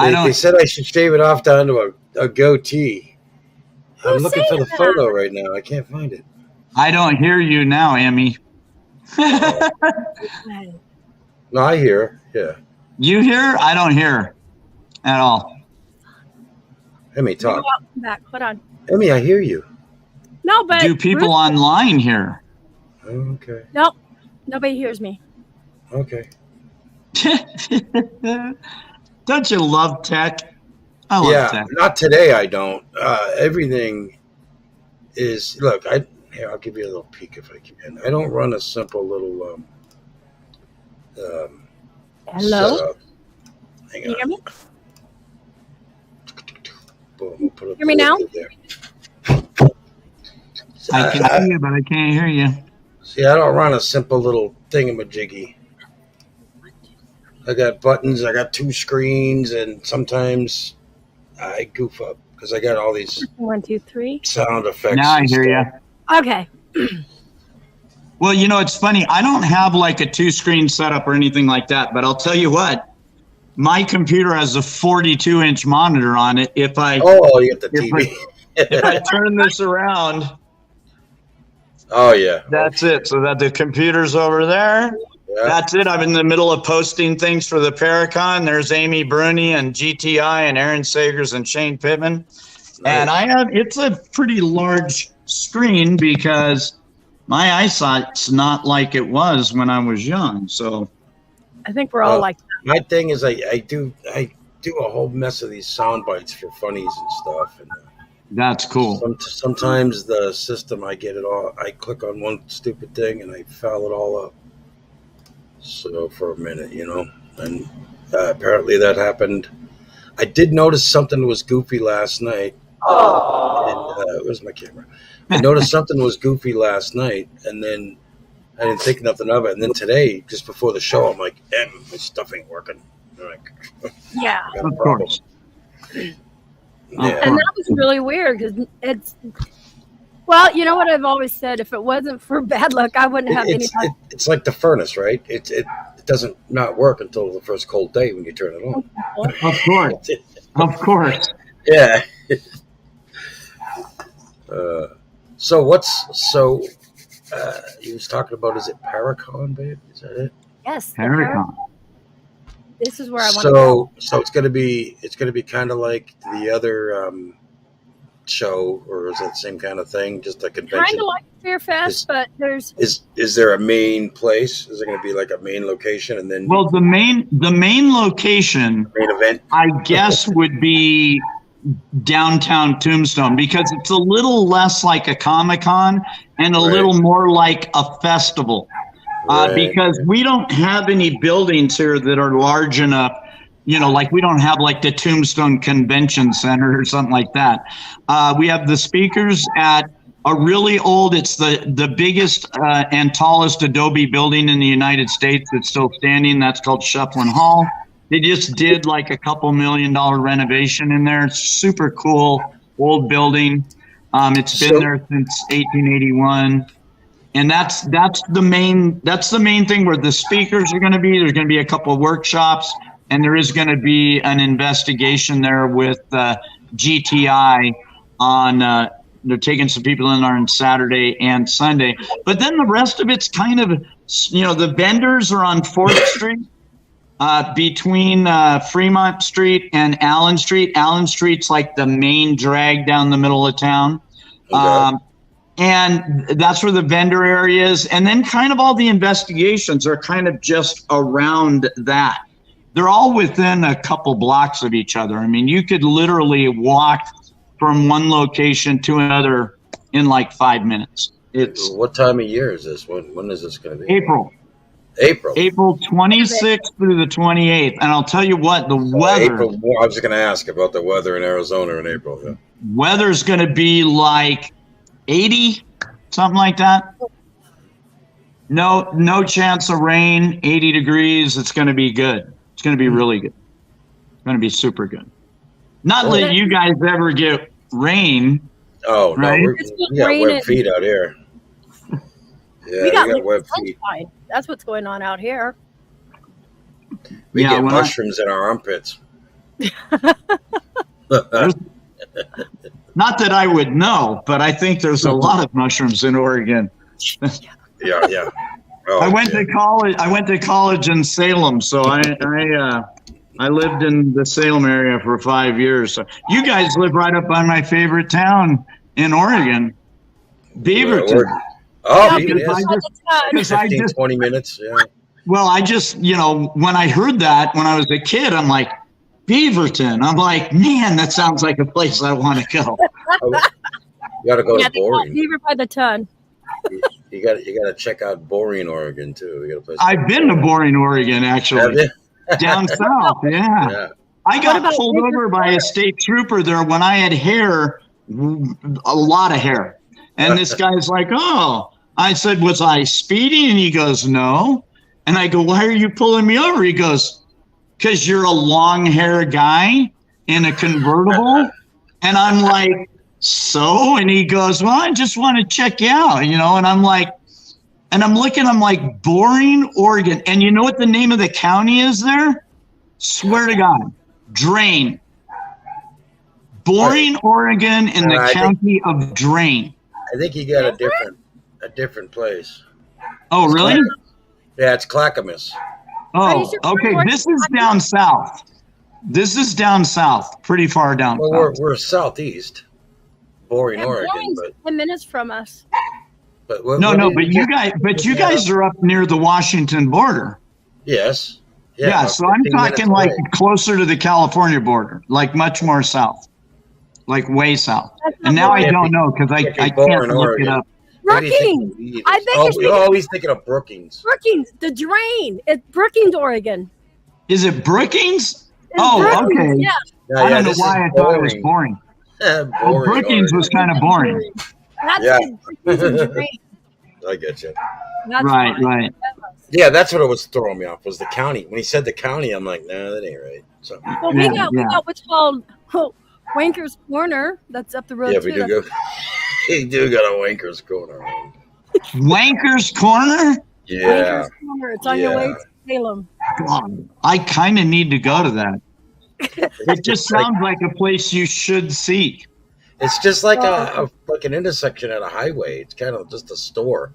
They said I should shave it off down to a goatee. I'm looking for the photo right now. I can't find it. I don't hear you now, Emmy. No, I hear. Yeah. You hear? I don't hear at all. Emmy, talk. Back. Hold on. Emmy, I hear you. No, but do people online hear? Okay. Nope. Nobody hears me. Okay. Don't you love tech? I love tech. Not today. I don't. Everything is. Look, I'll give you a little peek if I can. I don't run a simple little. Hello. Setup. Hang on. You hear me? Boom, put Hear me now? I can hear you, but I can't hear you. See, I don't run a simple little thingamajiggy. I got buttons. I got two screens, and sometimes I goof up because I got all these 1, 2, 3 sound effects. Now I hear you. Okay. Well, it's funny. I don't have like a 2-screen setup or anything like that, but I'll tell you what. My computer has a 42-inch monitor on it. You got the TV. If I turn this around. Oh, yeah. That's it. So that the computer's over there. Yeah. That's it. I'm in the middle of posting things for the Paracon. There's Amy Bruni and GTI and Aaron Sagers and Shane Pittman. Nice. And it's a pretty large screen because my eyesight's not like it was when I was young. So I think we're all like that. My thing is I do a whole mess of these sound bites for funnies and stuff. And that's cool. Sometimes the system, I get it all. I click on one stupid thing and I foul it all up. So for a minute, and apparently that happened. I did notice something was goofy last night. And where's my camera? I noticed something was goofy last night, and then I didn't think nothing of it. And then today, just before the show, I'm like, my stuff ain't working. Yeah. Of course. Yeah. And that was really weird because well, you know what I've always said? If it wasn't for bad luck, I wouldn't have any. It's like the furnace, right? It doesn't not work until the first cold day when you turn it on. Of course. Of course. Yeah. You was talking about, is it Paracon, babe? Is that it? Yes. Paracon. This is where I want to go. So it's gonna be kind of like the other show, or is that the same kind of thing? Just a convention. Kind of like Fear Fest, but there's is there a main place? Is there going to be like a main location, and then the main location, main event, I guess, would be downtown Tombstone because it's a little less like a Comic-Con and a little more like a festival. Because we don't have any buildings here that are large enough, you know, like we don't have like the Tombstone Convention Center or something like that. We have the speakers at a really old, it's the biggest and tallest adobe building in the United States that's still standing. That's called Shufflin Hall. They just did like a $2 million renovation in there. It's super cool, old building. It's been there since 1881. And that's the main thing where the speakers are going to be. There's going to be a couple of workshops, and there is going to be an investigation there with GTI on. They're taking some people in on Saturday and Sunday, but then the rest of it's kind of, you know, the vendors are on 4th Street between Fremont Street and Allen Street. Allen Street's like the main drag down the middle of town. Okay. And that's where the vendor area is. And then kind of all the investigations are kind of just around that. They're all within a couple blocks of each other. I mean, you could literally walk from one location to another in like 5 minutes. It's what time of year is this? When is this going to be? April. April 26th through the 28th. And I'll tell you what, the weather. I was just going to ask about the weather in Arizona in April. Yeah. Weather's going to be like 80, something like that. No chance of rain, 80 degrees. It's going to be good. It's going to be really good. It's going to be super good. Not that you guys ever get rain. Oh, right? No, we got web feet out here. Yeah, we got web feet. That's what's going on out here. We get mushrooms in our armpits. Not that I would know, but I think there's a lot of mushrooms in Oregon. Yeah. Oh, I went to college in Salem, so I lived in the Salem area for 5 years. So you guys live right up on my favorite town in Oregon, Beaverton. Oh, because I just 20 minutes. Yeah. Well, I just, you know, when I heard that when I was a kid, I'm like, Beaverton. I'm like, man, that sounds like a place I want to go. You got to go to Boring. Beaver by the ton. You got to check out Boring, Oregon too. We got a place. I've been to Boring, Oregon, actually. Down south, yeah. I got pulled over by a state trooper there when I had hair, a lot of hair. And this guy's like, oh. I said, was I speeding? And he goes, no. And I go, why are you pulling me over? He goes, because you're a long hair guy in a convertible. And I'm like, so? And he goes, well, I just want to check you out, you know? And I'm like, and I'm looking, I'm like, Boring, Oregon. And you know what the name of the county is there? Swear to God, Drain. Boring, Oregon, in the county of Drain. I think you got a different place. Oh, really? Yeah, it's Clackamas. Oh, okay. This is down south. This is down south, pretty far down. Well, we're southeast, Boring, Oregon, but 10 minutes from us. But but you guys are up near the Washington border. Yes. Yeah. So I'm talking like closer to the California border, like much more south, like way south. And now I don't know because I can't look it up. Brookings. I think he's thinking of Brookings. Brookings, the Drain. It's Brookings, Oregon. Is it Brookings? Brookings, okay. Yeah. I don't know why I thought it was boring. Well, Brookings was kind of boring. That's Drain. I get you. Right. Yeah, that's what it was throwing me off, was the county. When he said the county, I'm like, nah, that ain't right. So, well, we got what's called Wanker's Corner. That's up the road. Yeah, we do go. He do got a Wanker's Corner. Wanker's Corner? Yeah. Wanker's Corner. It's on your way to Salem. God, I kind of need to go to that. It just sounds like a place you should see. It's just like like an intersection at a highway. It's kind of just a store.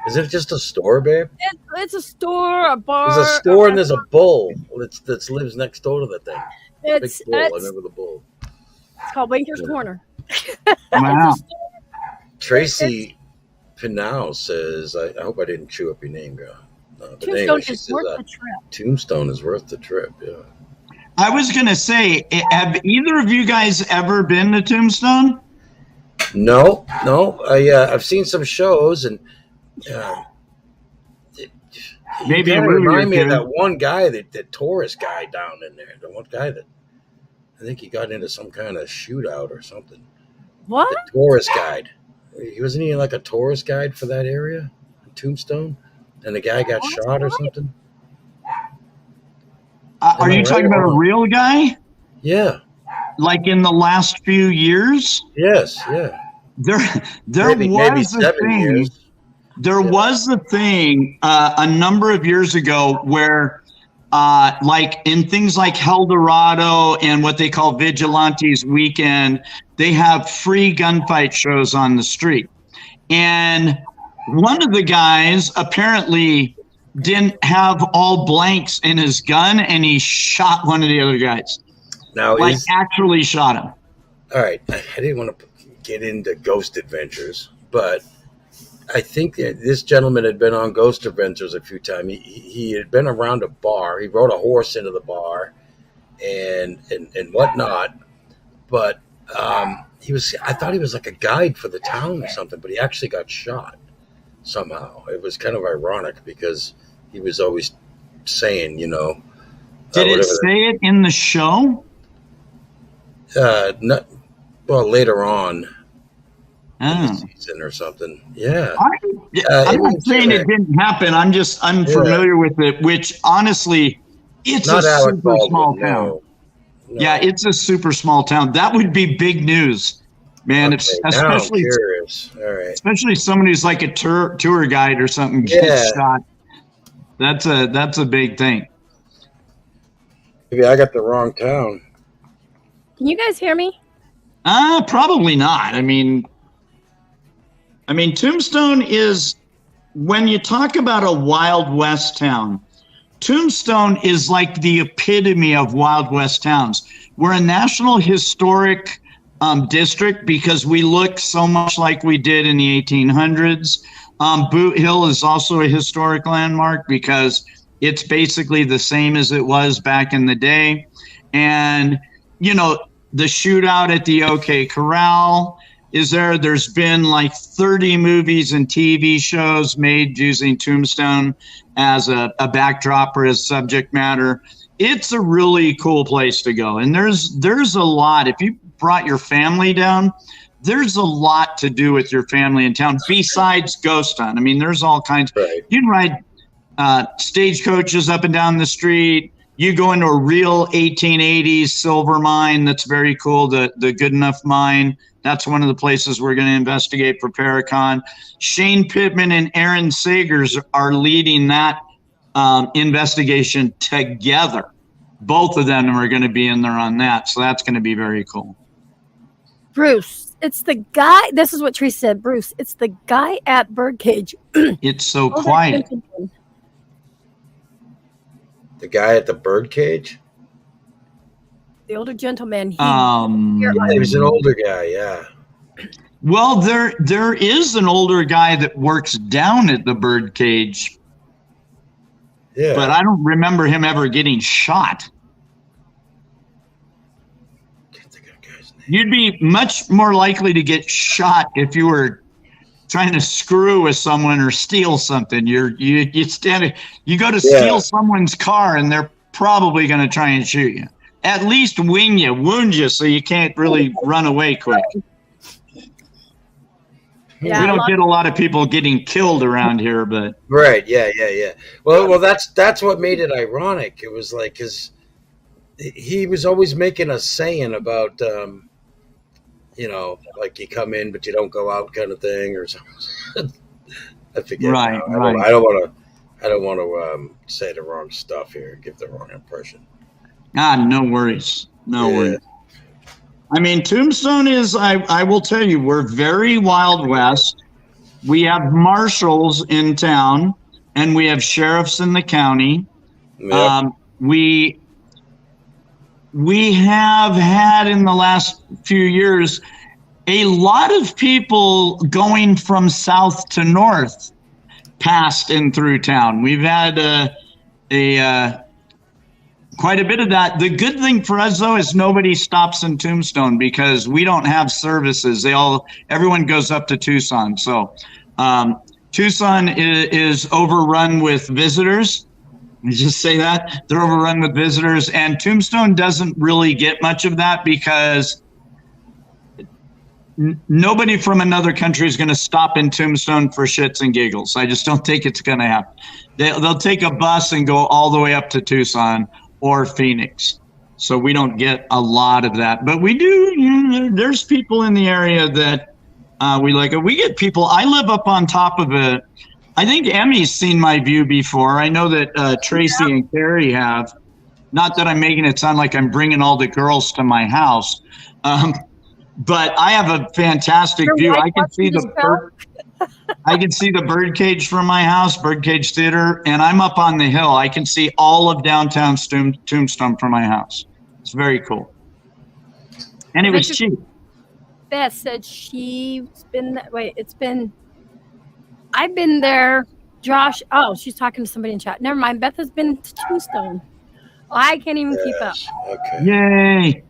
Is it just a store, babe? It's a store, a bar. There's a store and there's a bull that lives next door to the thing. It's big bull. I remember the bull. It's called Wanker's Corner. Wow. Tracy Pinau says, I hope I didn't chew up your name, girl. Tombstone is worth the trip. Tombstone is worth the trip, yeah. I was going to say, have either of you guys ever been to Tombstone? No. I've seen some shows, and Maybe a kind of movie or remind me of two. that one guy, that tourist guy down in there. The one guy that I think he got into some kind of shootout or something. What? The tourist guide. Wasn't he like a tourist guide for that area, Tombstone? And the guy got shot or something. Are you talking about a real guy? Yeah. Like in the last few years? Yes. Yeah. There Maybe was a 7 thing. years. There was a thing a number of years ago where, like in things like Eldorado and what they call Vigilantes Weekend, they have free gunfight shows on the street. And one of the guys apparently didn't have all blanks in his gun, and he shot one of the other guys. Now, actually shot him. All right. I didn't want to get into Ghost Adventures, but I think that this gentleman had been on Ghost Adventures a few times. He had been around a bar. He rode a horse into the bar and whatnot. But I thought he was like a guide for the town or something, but he actually got shot somehow. It was kind of ironic because he was always saying, Did it say it in the show? Later on. Oh. Season or something. Yeah. I'm not saying it didn't happen. I'm just unfamiliar with it, which honestly, it's not a super small town. No. Yeah, it's a super small town. That would be big news, man. Okay, especially curious. All right. Especially someone who's like a tour guide or something gets shot. That's a big thing. Maybe I got the wrong town. Can you guys hear me? Probably not. I mean, Tombstone is, when you talk about a Wild West town, Tombstone is like the epitome of Wild West towns. We're a National Historic District because we look so much like we did in the 1800s. Boot Hill is also a historic landmark because it's basically the same as it was back in the day. And, the shootout at the OK Corral is there. There's been like 30 movies and TV shows made using Tombstone as a backdrop or as subject matter. It's a really cool place to go. And there's a lot. If you brought your family down, there's a lot to do with your family in town besides ghost hunt. There's all kinds. Right. You can ride stagecoaches up and down the street. You go into a real 1880s silver mine that's very cool, the Good Enough Mine. That's one of the places we're going to investigate for Paracon. Shane Pittman and Aaron Sagers are leading that investigation together. Both of them are going to be in there on that, so that's going to be very cool. Bruce, it's the guy. This is what Tree said. Bruce, it's the guy at Birdcage. It's so quiet. The guy at the birdcage? The older gentleman. He was an older guy, yeah. Well, there is an older guy that works down at the birdcage. Yeah. But I don't remember him ever getting shot. Can't think of the guy's name. You'd be much more likely to get shot if you were trying to screw with someone or steal something. You go to steal someone's car and they're probably going to try and shoot you. At least wound you so you can't really run away quick. Yeah, we don't get a lot of people getting killed around here, but right, yeah. Well, that's what made it ironic. It was like because he was always making a saying about like you come in but you don't go out kind of thing or something. I forget. Right. I don't want to say the wrong stuff here and give the wrong impression. No worries. No worries. Tombstone is, I will tell you, we're very Wild West. We have marshals in town and we have sheriffs in the county. Yep. We have had in the last few years a lot of people going from south to north past and through town. We've had Quite a bit of that. The good thing for us, though, is nobody stops in Tombstone because we don't have services. Everyone goes up to Tucson. So Tucson is overrun with visitors. Let me just say that. They're overrun with visitors. And Tombstone doesn't really get much of that because nobody from another country is going to stop in Tombstone for shits and giggles. I just don't think it's going to happen. They'll take a bus and go all the way up to Tucson or Phoenix. So we don't get a lot of that. But we do, there's people in the area that we like. We get people, I live up on top of it. I think Emmy's seen my view before. I know that Tracy and Carrie have. Not that I'm making it sound like I'm bringing all the girls to my house. But I have a fantastic view. I can see I can see the birdcage from my house, Birdcage Theater, and I'm up on the hill. I can see all of downtown Tombstone from my house. It's very cool. And it was cheap. Beth said I've been there. Josh, she's talking to somebody in chat. Never mind. Beth has been to Tombstone. I can't even keep up. Okay. Yay.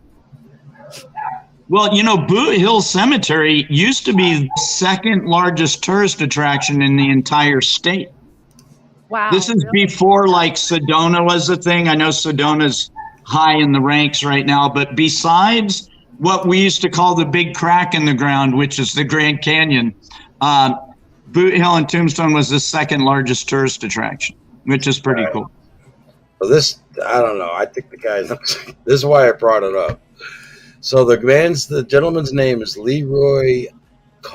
Well, Boot Hill Cemetery used to be the second largest tourist attraction in the entire state. Wow. This is before like Sedona was a thing. I know Sedona's high in the ranks right now, but besides what we used to call the big crack in the ground, which is the Grand Canyon, Boot Hill and Tombstone was the second largest tourist attraction, which is pretty cool. Well, I don't know. I think the guy, this is why I brought it up. So the gentleman's name is 𝔹𝕟𝕠𝕚. I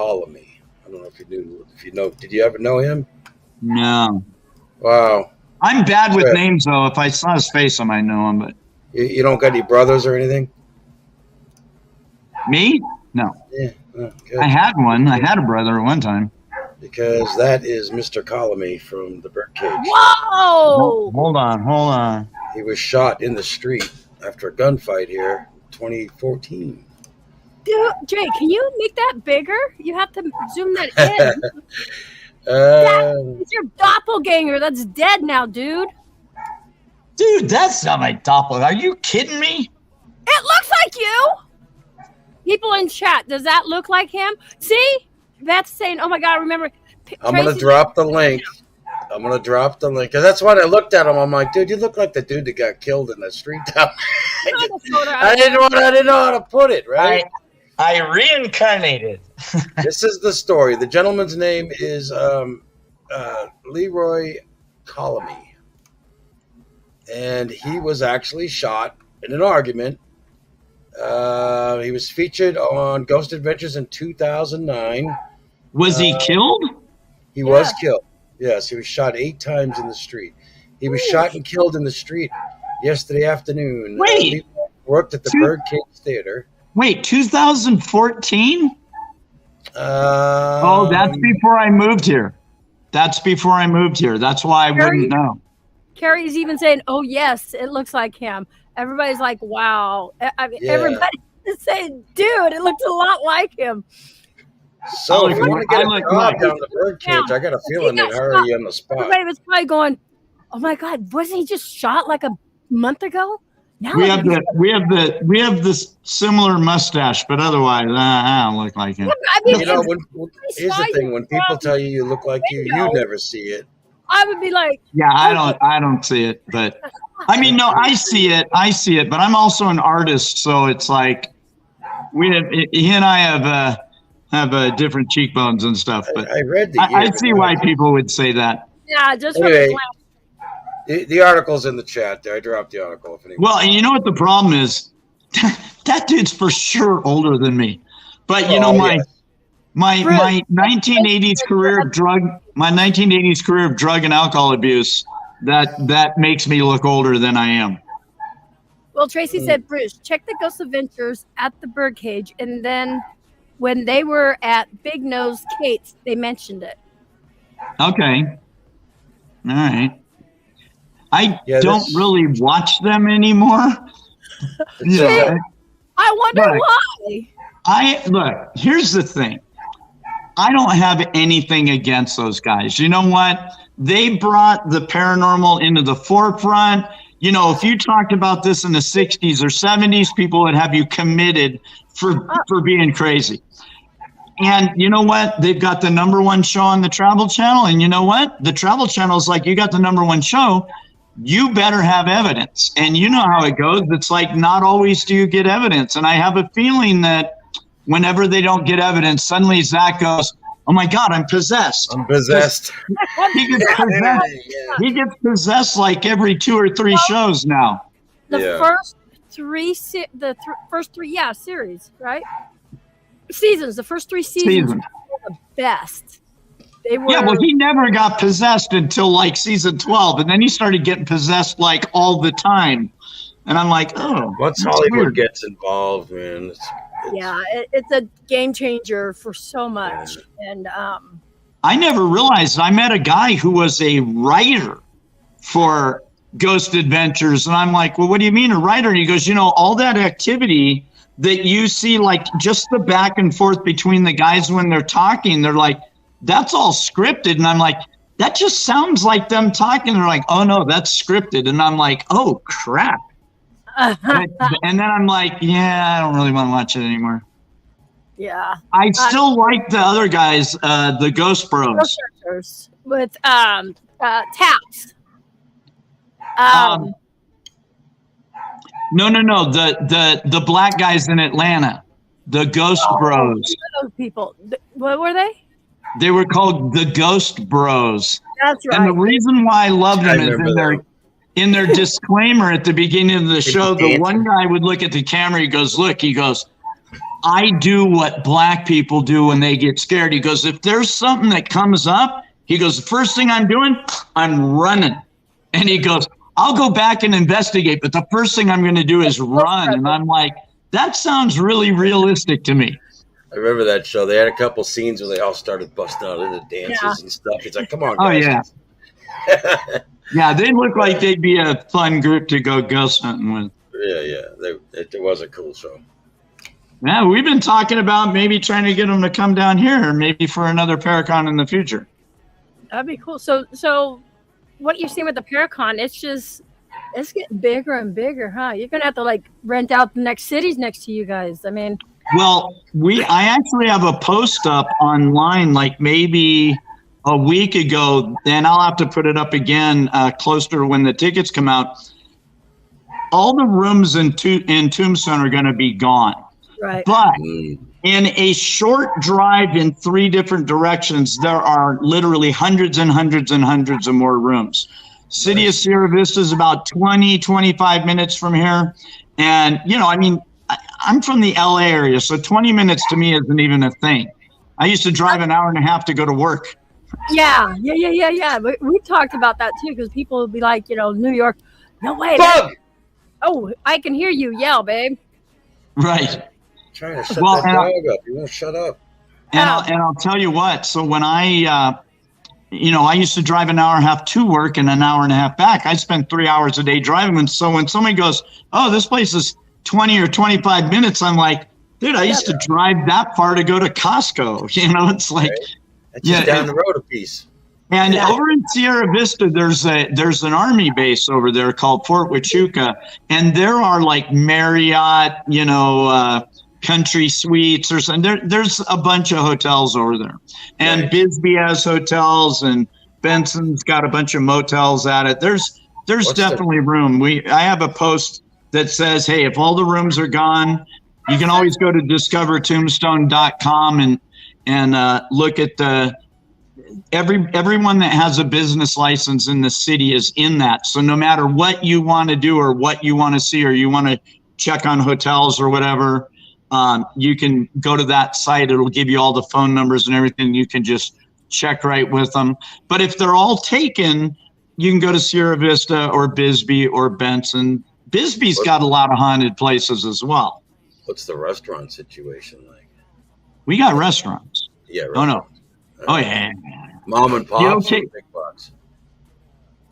don't know if you know. Did you ever know him? No. Wow. I'm bad with names, though. If I saw his face, I might know him. But you don't got any brothers or anything? Me? No. Yeah. Oh, good. I had one. I had a brother at one time. Because that is Mr. 𝔹𝕚 from the Birdcage. Whoa! Hold on. He was shot in the street after a gunfight here. 2014. Dude, Jay, can you make that bigger? You have to zoom that in. That's your doppelganger. That's dead now, dude. Dude, that's not my doppelganger. Are you kidding me? It looks like you. People in chat, does that look like him? See? That's saying, oh my God, remember. I'm going to drop the link. Because that's when I looked at him. I'm like, dude, you look like the dude that got killed in the street down there. I didn't know how to put it, right? I reincarnated. This is the story. The gentleman's name is 𝔹𝕟𝕠𝕚. And he was actually shot in an argument. He was featured on Ghost Adventures in 2009. Was he killed? He was killed. Yes, he was shot 8 times in the street. He was shot and killed in the street yesterday afternoon. Wait. He worked at the Birdcage Theater. Wait, 2014? That's before I moved here. That's why I wouldn't know. Carrie's even saying, oh, yes, it looks like him. Everybody's like, wow. Everybody is saying, dude, it looks a lot like him. So if you want to get a job down the Birdcage, I got a feeling they'd hire you on the spot. Everybody was probably going, oh my God, wasn't he just shot like a month ago? Now we have this similar mustache, but otherwise, I don't look like him. I mean, here's the thing: when people tell you look like you never see it. I would be like, yeah, I don't see it, but I mean, no, I see it, but I'm also an artist, so it's like he and I have different cheekbones and stuff. But I read I see why people would say that. Yeah, just anyway, the article's in the chat there. I dropped the article. If anyone well, you know what the problem is? That dude's for sure older than me. But my 1980s career of drug and alcohol abuse, that makes me look older than I am. Well, Tracy said, Bruce, check the Ghost Adventures at the Birdcage, and then when they were at Big Nose Kate's, they mentioned it. Okay. All right. I don't really watch them anymore. I wonder why. Look, here's the thing. I don't have anything against those guys. You know what? They brought the paranormal into the forefront. You know, if you talked about this in the 60s or 70s, people would have you committed for being crazy. And you know what? They've got the #1 show on the Travel Channel. And you know what? The Travel Channel is like, you got the #1 show. You better have evidence. And you know how it goes. It's like, not always do you get evidence. And I have a feeling that whenever they don't get evidence, suddenly Zach goes, oh my God, I'm possessed. I'm possessed. He gets possessed like every 2 or 3 shows now. The first three series, right? Seasons. The first 3 seasons were the best. They were. Yeah, well, he never got possessed until like season 12, and then he started getting possessed like all the time. And I'm like, oh. Once Hollywood gets involved, man. It's a game changer for so much. And I never realized. I met a guy who was a writer for Ghost Adventures, and I'm like, well, what do you mean a writer? And he goes, you know, all that activity that you see, like just the back and forth between the guys when they're talking, they're like, that's all scripted. And I'm like, that just sounds like them talking. They're like, oh no, that's scripted. And I'm like, oh crap. And then I'm like, yeah, I don't really want to watch it anymore. Yeah. I still like the other guys, the Ghost Bros. With Taps. No. The black guys in Atlanta, the Ghost Bros. Those people. What were they? They were called the Ghost Bros. That's right. And the reason why I loved them is in their disclaimer at the beginning of the show, the one guy would look at the camera. He goes, I do what black people do when they get scared. He goes, if there's something that comes up, he goes, the first thing I'm doing, I'm running. And he goes, I'll go back and investigate, but the first thing I'm going to do is run. And I'm like, that sounds really realistic to me. I remember that show. They had a couple scenes where they all started busting out into dances and stuff. It's like, come on, guys. Oh, yeah. Yeah, they look like they'd be a fun group to go ghost hunting with. Yeah. It was a cool show. Yeah, we've been talking about maybe trying to get them to come down here, maybe for another Paracon in the future. That'd be cool. So what you're seeing with the Paracon, it's getting bigger and bigger, huh? You're gonna have to like rent out the next cities next to you guys. I mean, well, I actually have a post up online, like maybe a week ago, and I'll have to put it up again closer when the tickets come out. All the rooms in Tombstone are going to be gone. Right. But in a short drive in 3 different directions, there are literally hundreds and hundreds and hundreds of more rooms. City of Sierra Vista is about 20, 25 minutes from here. And, you know, I mean, I'm from the LA area, so 20 minutes to me isn't even a thing. I used to drive an hour and a half to go to work. Yeah. We talked about that too, because people would be like, you know, New York, no way. Oh, I can hear you yell, babe. Right. Trying to shut that dog up. You won't shut up. And I'll tell you what. So when I used to drive an hour and a half to work and an hour and a half back. I spent 3 hours a day driving. And so when somebody goes, oh, this place is 20 or 25 minutes, I'm like, dude, I used to drive that far to go to Costco. You know, it's like, That's just down the road a piece. And over in Sierra Vista, there's an army base over there called Fort Huachuca, and there are like Marriott, country suites or something. There's a bunch of hotels over there, and Bisbee has hotels, and Benson's got a bunch of motels at it. There's definitely room. I have a post that says, hey, if all the rooms are gone, you can always go to discovertombstone.com and look at everyone that has a business license in the city is in that. So no matter what you want to do or what you want to see, or you want to check on hotels or whatever, you can go to that site. It'll give you all the phone numbers and everything. You can just check right with them. But if they're all taken, you can go to Sierra Vista or Bisbee or Benson. Bisbee's got a lot of haunted places as well. What's the restaurant situation like? We got restaurants. Yeah. Oh, no. Oh, yeah. Mom and pops or big box?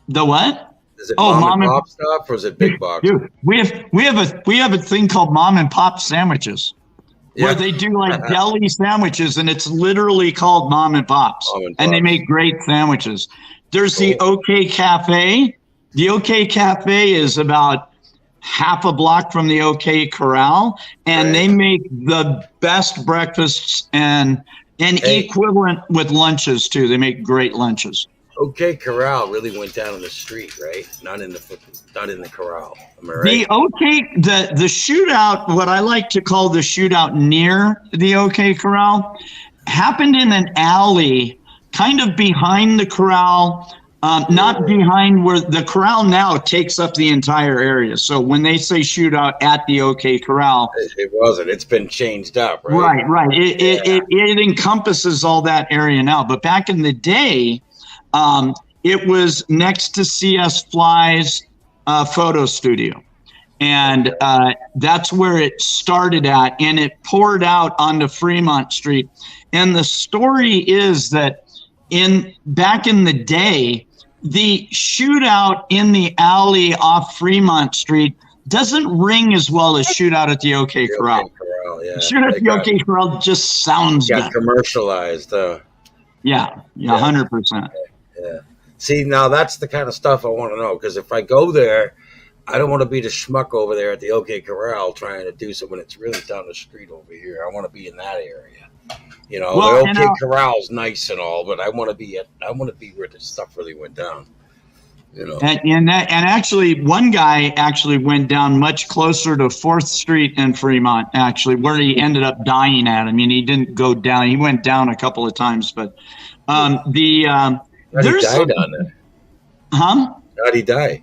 The what? Is it mom and pop stuff or is it big box? Dude, we have a thing called mom and pop sandwiches, where they do like deli sandwiches, and it's literally called mom and pops, and they make great sandwiches. There's the OK Cafe, The OK Cafe is about half a block from the OK Corral, and they make the best breakfasts and equivalent with lunches too. They make great lunches. OK Corral really went down in the street, right? Not in the corral. Am I right? The shootout, what I like to call the shootout near the OK Corral, happened in an alley, kind of behind the corral. Not behind where the corral now takes up the entire area. So when they say shootout at the OK Corral, it wasn't. It's been changed up, right? Right. It encompasses all that area now. But back in the day, it was next to C.S. Fly's photo studio. And that's where it started at. And it poured out onto Fremont Street. And the story is that back in the day, the shootout in the alley off Fremont Street doesn't ring as well as shootout at the OK Corral. Shootout at the OK Corral just sounds better. Commercialized. Yeah, 100%. Yeah. See, now that's the kind of stuff I want to know, because if I go there, I don't want to be the schmuck over there at the OK Corral trying to do something. It's really down the street over here. I want to be in that area. You know, the OK Corral's nice and all, but I want to be where the stuff really went down. You know, and actually, one guy actually went down much closer to 4th Street and Fremont, actually, where he ended up dying at. I mean, he didn't go down; he went down a couple of times. But How'd he die down there? Huh? How'd he die?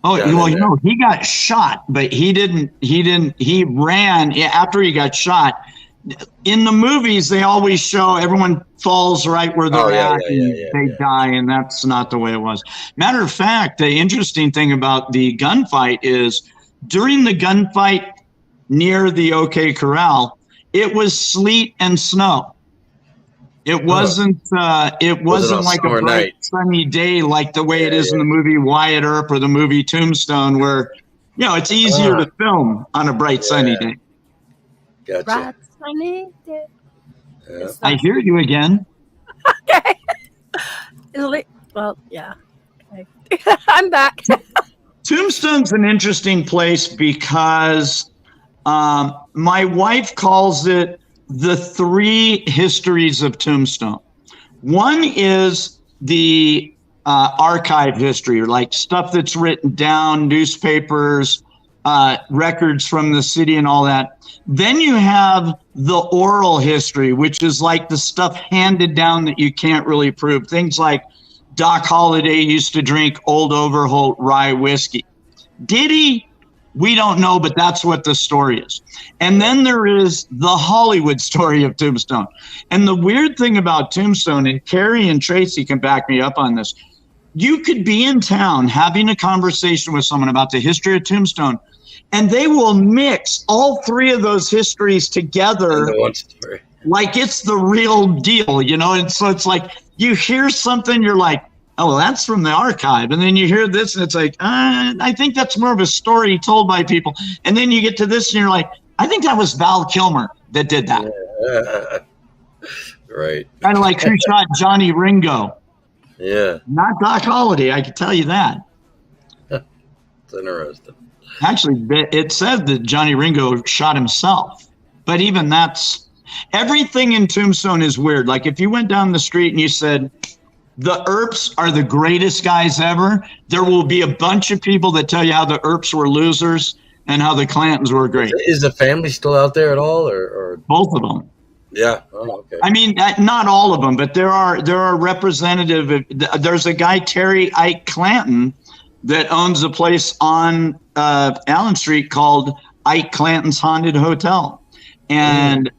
Oh, well, he got shot, but he didn't. He ran after he got shot. In the movies, they always show everyone falls right where they're at and they die, and that's not the way it was. Matter of fact, the interesting thing about the gunfight is during the gunfight near the OK Corral, it was sleet and snow. It wasn't like a bright sunny day like the way it is in the movie Wyatt Earp or the movie Tombstone, where it's easier to film on a bright sunny day. Gotcha. Bright sunny day. Yeah. I hear you again. Okay. Well, yeah. Okay. I'm back. Tombstone's an interesting place because my wife calls it the 3 histories of Tombstone. One is the archive history, or like stuff that's written down, newspapers, records from the city and all that. Then you have the oral history, which is like the stuff handed down that you can't really prove. Things like Doc Holliday used to drink Old Overholt rye whiskey. Did he? We don't know, but that's what the story is. And then there is the Hollywood story of Tombstone. And the weird thing about Tombstone, and Carrie and Tracy can back me up on this, you could be in town having a conversation with someone about the history of Tombstone, and they will mix all 3 of those histories together like it's the real deal, And so it's like you hear something, you're like, oh, well, that's from the archive. And then you hear this, and it's like, I think that's more of a story told by people. And then you get to this, and you're like, I think that was Val Kilmer that did that. Yeah. Right. Kind of like who shot Johnny Ringo. Yeah. Not Doc Holliday, I can tell you that. It's interesting. Actually, it said that Johnny Ringo shot himself. But even everything in Tombstone is weird. Like if you went down the street and you said, the Earps are the greatest guys ever, there will be a bunch of people that tell you how the Earps were losers and how the Clantons were great. Is the family still out there at all, or both of them? Yeah. Oh, okay. I mean, not all of them, but there are representative. There's a guy, Terry Ike Clanton, that owns a place on Allen Street called Ike Clanton's Haunted Hotel, and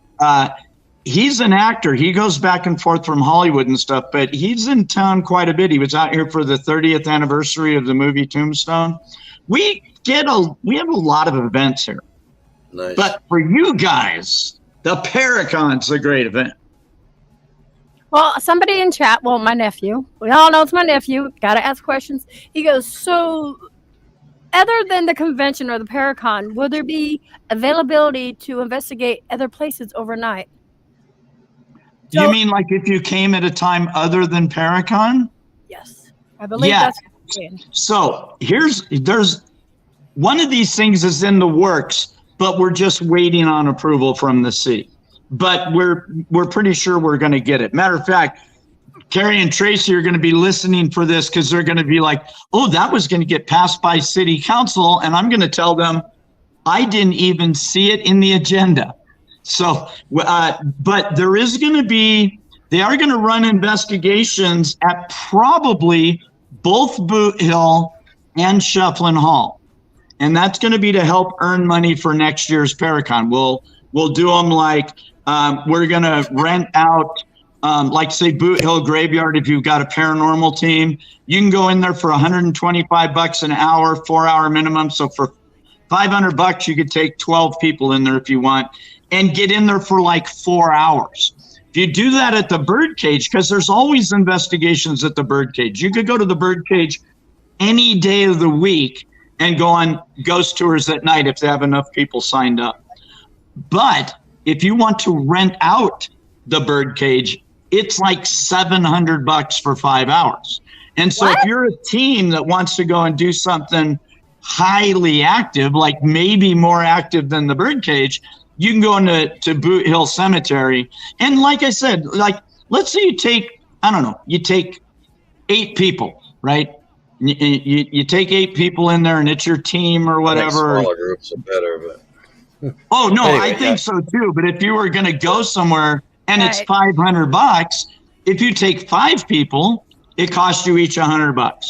he's an actor. He goes back and forth from Hollywood and stuff, but he's in town quite a bit. He was out here for the 30th anniversary of the movie Tombstone. We have a lot of events here. Nice. But for you guys, the Paracon's a great event. Well, somebody in chat, my nephew, we all know it's my nephew, got to ask questions. He goes, so other than the convention or the Paracon, will there be availability to investigate other places overnight? You mean like if you came at a time other than Paracon? Yes. I believe that's So there's one of these things is in the works, but we're just waiting on approval from the city. But we're pretty sure we're going to get it. Matter of fact, Carrie and Tracy are going to be listening for this because they're going to be like, oh, that was going to get passed by city council. And I'm going to tell them I didn't even see it in the agenda. So, but there is going to be, they are going to run investigations at probably both Boot Hill and Shefflin Hall. And that's going to be to help earn money for next year's Paracon. We'll do them like, we're going to rent out, like say Boot Hill Graveyard. If you've got a paranormal team, you can go in there for $125 an hour, 4-hour minimum. So for $500, you could take 12 people in there if you want and get in there for like 4 hours. If you do that at the birdcage, because there's always investigations at the birdcage. You could go to the birdcage any day of the week and go on ghost tours at night if they have enough people signed up. But if you want to rent out the birdcage, it's like $700 for 5 hours. And so if you're a team that wants to go and do something highly active, like maybe more active than the birdcage, you can go into Boot Hill Cemetery. And like I said, like, let's say you take, I don't know, you take 8 people, right? You take 8 people in there and it's your team or whatever. Smaller groups are better, but. Oh, no, anyway, I think so too. But if you were going to go somewhere and it's $500, if you take 5 people, it costs you each $100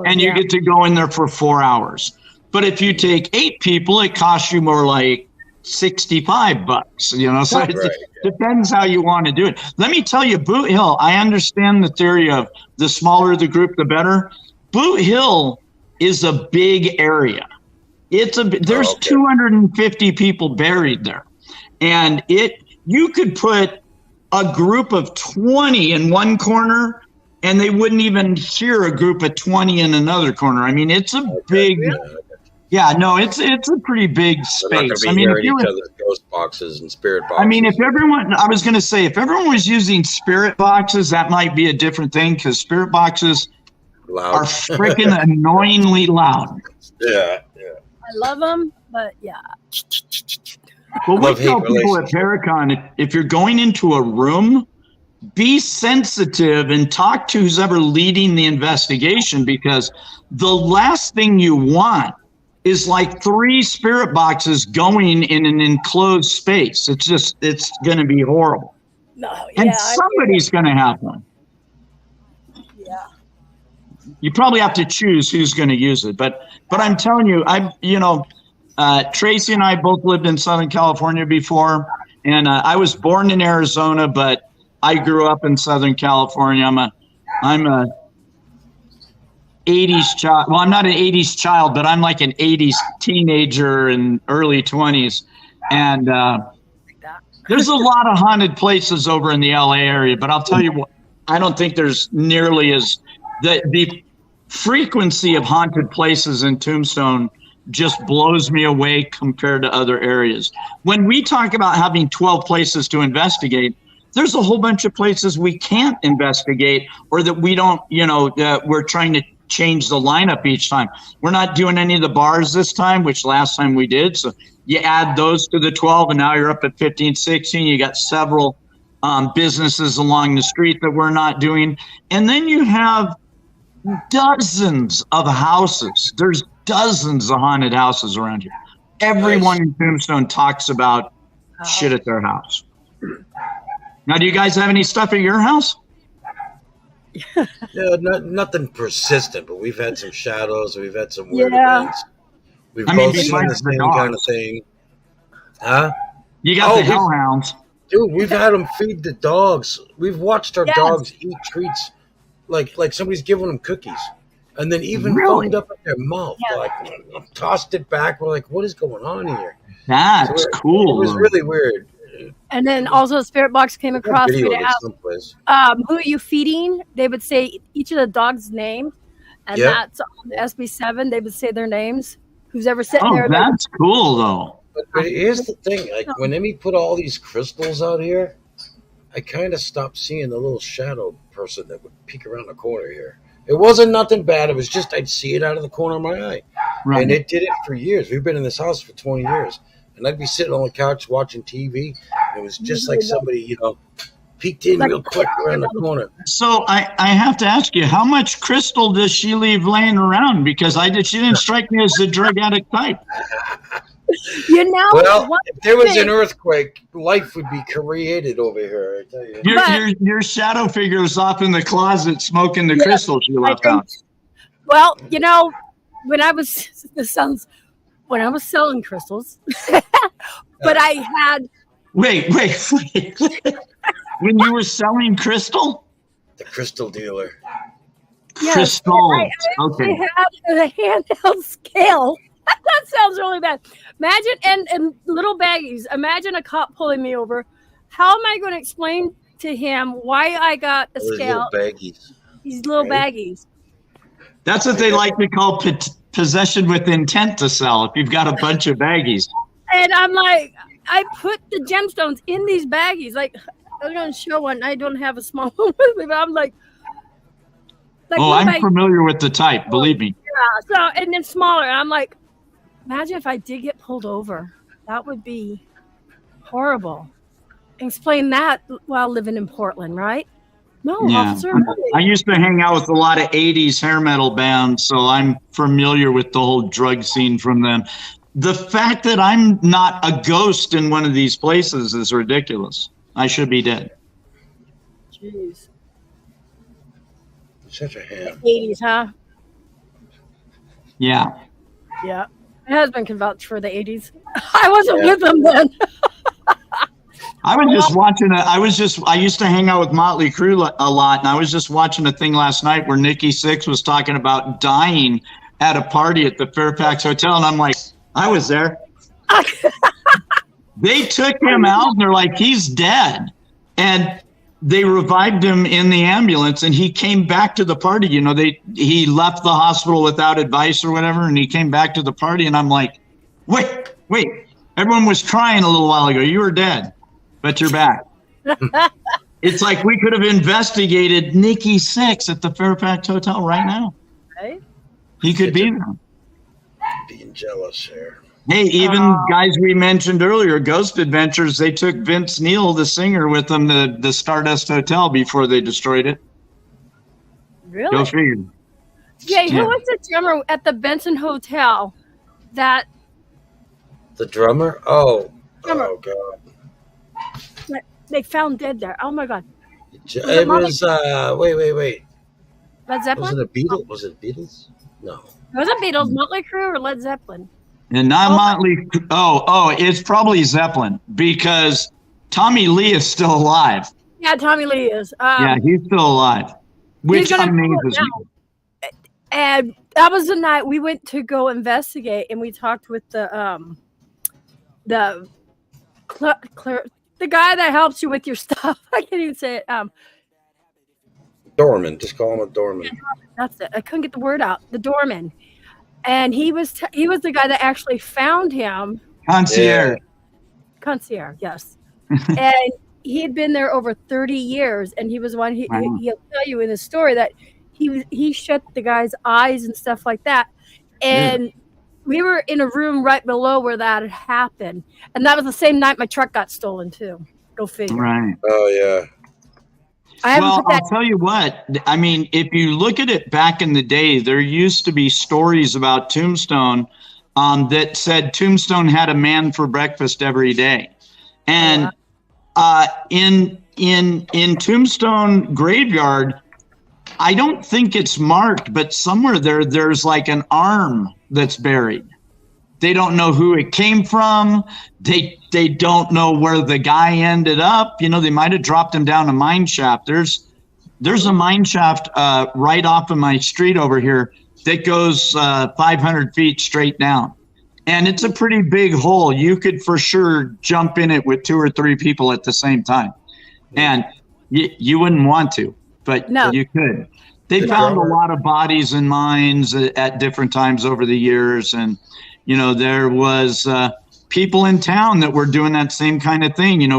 and you get to go in there for 4 hours. But if you take 8 people, it costs you more like $65, you know, so it depends how you want to do it. Let me tell you, Boot Hill, I understand the theory of the smaller the group, the better. Boot Hill is a big area. There's 250 people buried there. And you could put a group of 20 in one corner and they wouldn't even hear a group of 20 in another corner. I mean, it's a big, it's a pretty big space. I mean, if each other's ghost boxes and spirit boxes. I mean, if everyone was using spirit boxes, that might be a different thing because spirit boxes are freaking annoyingly loud. Yeah. I love them, but yeah. Well, we tell people at Paracon, if you're going into a room, be sensitive and talk to who's ever leading the investigation, because the last thing you want is like 3 spirit boxes going in an enclosed space. It's going to be horrible. And somebody's going to have one. Yeah. You probably have to choose who's going to use it. But I'm telling you, Tracy and I both lived in Southern California before, and I was born in Arizona, but I grew up in Southern California. I'm a 80s child. Well, I'm not an 80s child, but I'm like an 80s teenager in early 20s. And there's a lot of haunted places over in the LA area, but I'll tell you what, I don't think there's nearly as the frequency of haunted places in Tombstone just blows me away compared to other areas. When we talk about having 12 places to investigate, there's a whole bunch of places we can't investigate, or that we don't, we're trying to change the lineup each time. We're not doing any of the bars this time, which last time we did. So you add those to the 12 and now you're up at 15, 16. You got several businesses along the street that we're not doing. And then you have dozens of houses. There's dozens of haunted houses around here. Everyone in Tombstone talks about shit at their house. Now, do you guys have any stuff at your house? Nothing persistent, but we've had some shadows. We've had some weird events. We've both seen the same kind of thing. Huh? You got the hellhounds. Dude, we've had them feed the dogs. We've watched our dogs eat treats like somebody's giving them cookies. And then even foamed up in their mouth. Like, tossed it back. We're like, what is going on here? That's cool. It was really weird. And then also Spirit Box came across. Who are you feeding? They would say each of the dogs' name, and that's on the SB7. They would say their names. Who's ever sitting there? That's cool though. But here's the thing: like when Emmy put all these crystals out here, I kind of stopped seeing the little shadow person that would peek around the corner here. It wasn't nothing bad. It was just I'd see it out of the corner of my eye. Right. And it did it for years. We've been in this house for 20 years. And I'd be sitting on the couch watching TV. It was just like somebody, peeked in real quick around the corner. So I have to ask you, how much crystal does she leave laying around? Because she didn't strike me as the drug addict type. Well, if there was an earthquake, life would be created over here, I tell you. Your shadow figure is off in the closet smoking the crystal she left out. Well, when I was selling crystals, but I had. Wait. When you were selling crystal? The crystal dealer. Yes, crystal. Okay. I had a handheld scale. That sounds really bad. Imagine, and little baggies. Imagine a cop pulling me over. How am I going to explain to him why I got a scale? Little baggies. These little baggies. That's what they like to call possession with intent to sell. If you've got a bunch of baggies. And I'm like, I put the gemstones in these baggies. Like, I was going to show one. I don't have a small one with me, but I'm like I'm familiar with the type. Believe me. Yeah. So, and then smaller. And I'm like, imagine if I did get pulled over. That would be horrible. Explain that while living in Portland, right? No, yeah. officer. I used to hang out with a lot of 80s hair metal bands, so I'm familiar with the whole drug scene from them. The fact that I'm not a ghost in one of these places is ridiculous. I should be dead. Jeez. Such a ham. 80s, huh? Yeah. Yeah. My husband can vouch for the 80s. I wasn't with them then. I was just watching I used to hang out with Motley Crue a lot, and I was just watching a thing last night where Nikki Sixx was talking about dying at a party at the Fairfax Hotel, and I'm like, I was there. They took him out, and they're like, he's dead. And they revived him in the ambulance, and he came back to the party. He left the hospital without advice or whatever, and he came back to the party, and I'm like, wait. Everyone was crying a little while ago. You were dead, but you're back. It's like we could have investigated Nikki Sixx at the Fairfax Hotel right now. Right? He could be there. Being jealous here. Hey, even guys we mentioned earlier, Ghost Adventures, they took Vince Neil, the singer, with them to the Stardust Hotel before they destroyed it. Really? Go figure. Yeah, who was the drummer at the Benson Hotel? The drummer? Oh. Drummer. Oh, God. They found dead there. Oh, my God. It was, wait. Led Zeppelin? Was it Beatles? No. Was it Beatles, Motley Crue, or Led Zeppelin? And not Motley. It's probably Zeppelin, because Tommy Lee is still alive. Yeah, Tommy Lee is. He's still alive, which amazes me. And that was the night we went to go investigate, and we talked with the guy that helps you with your stuff. I can't even say it. Doorman. Just call him a doorman. That's it. I couldn't get the word out. The doorman. And he was the guy that actually found him. Concierge. Concierge, yes. And he had been there over 30 years, and he was one. He'll tell you in his story that he shut the guy's eyes and stuff like that. And we were in a room right below where that had happened, and that was the same night my truck got stolen too. Go figure. Right. Oh yeah. I'll tell you what, I mean, if you look at it back in the day, there used to be stories about Tombstone that said Tombstone had a man for breakfast every day. And in Tombstone graveyard, I don't think it's marked, but somewhere there's like an arm that's buried. They don't know who it came from. They don't know where the guy ended up. They might have dropped him down a mine shaft. There's a mine shaft right off of my street over here that goes 500 feet straight down. And it's a pretty big hole. You could for sure jump in it with 2 or 3 people at the same time. And you wouldn't want to, but you could. They found a lot of bodies in mines at different times over the years. And there was people in town that were doing that same kind of thing,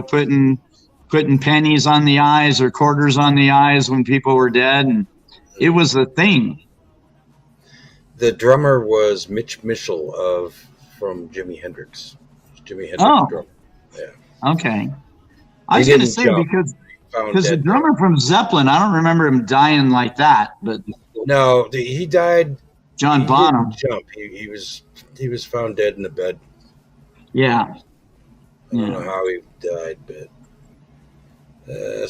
putting pennies on the eyes or quarters on the eyes when people were dead. And It was a thing. The drummer was Mitch Mitchell from Jimi Hendrix. Jimi Hendrix drummer. Yeah. Okay. I was going to say because the drummer from Zeppelin, I don't remember him dying like that, but no, he died. John Bonham. Jump. He was found dead in the bed. Yeah. I don't know how he died, but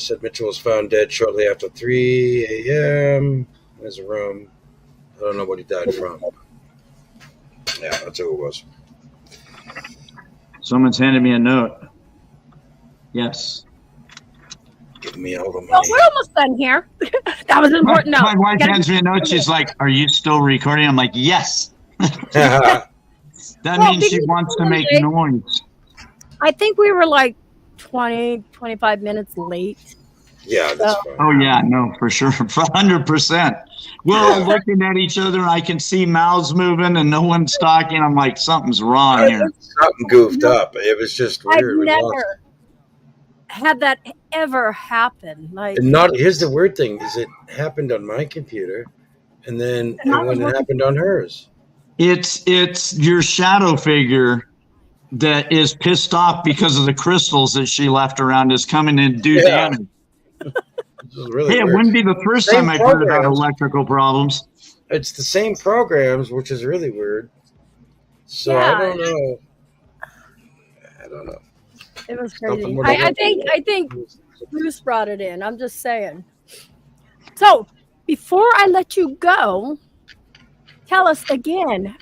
said Mitchell was found dead shortly after 3 a.m. in his room. I don't know what he died from. Yeah, that's who it was. Someone's handed me a note. Yes. Give me all the money. Well, we're almost done here. That was an important note. My wife hands me a note. She's like, "Are you still recording?" I'm like, "Yes." That means she wants to make noise. I think we were like 20, 25 minutes late. Yeah, that's fine. Oh, yeah, no, for sure. 100%. We're all looking at each other, and I can see mouths moving, and no one's talking. I'm like, something's wrong here. Something goofed up. It was just weird. I've never had that ever happen. Like, here's the weird thing: is it happened on my computer, and then when it happened on hers. It's your shadow figure that is pissed off because of the crystals that she left around is coming in do damage. Really it wouldn't be the first time I've heard about electrical problems. It's the same programs, which is really weird. So I don't know. It was crazy. I think Bruce brought it in. I'm just saying. So before I let you go, tell us again,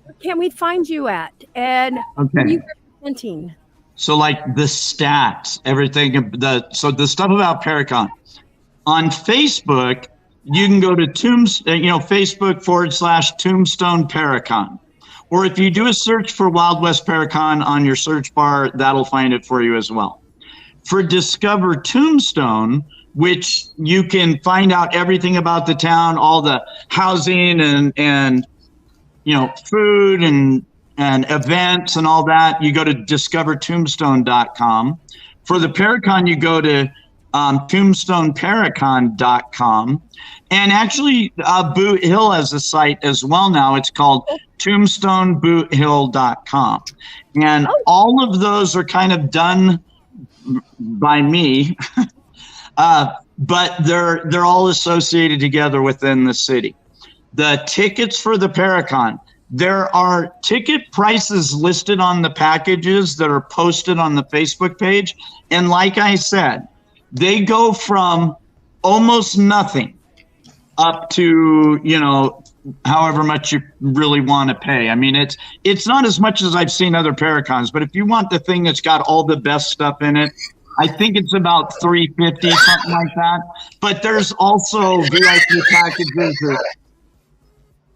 where can we find you at? And what are you representing? So like the stats, everything, so the stuff about Paracon. On Facebook, you can go to Facebook.com/Tombstone Paracon. Or if you do a search for Wild West Paracon on your search bar, that'll find it for you as well. For Discover Tombstone, which you can find out everything about the town, all the housing and food and events and all that, you go to discovertombstone.com. For the Paracon, you go to tombstoneparacon.com. And actually, Boot Hill has a site as well now. It's called tombstoneboothill.com. And all of those are kind of done by me, but they're all associated together within the city. The tickets for the Paracon, there are ticket prices listed on the packages that are posted on the Facebook page. And like I said, they go from almost nothing up to, however much you really want to pay. I mean, it's not as much as I've seen other Paracons, but if you want the thing that's got all the best stuff in it, I think it's about $350, something like that. But there's also VIP packages.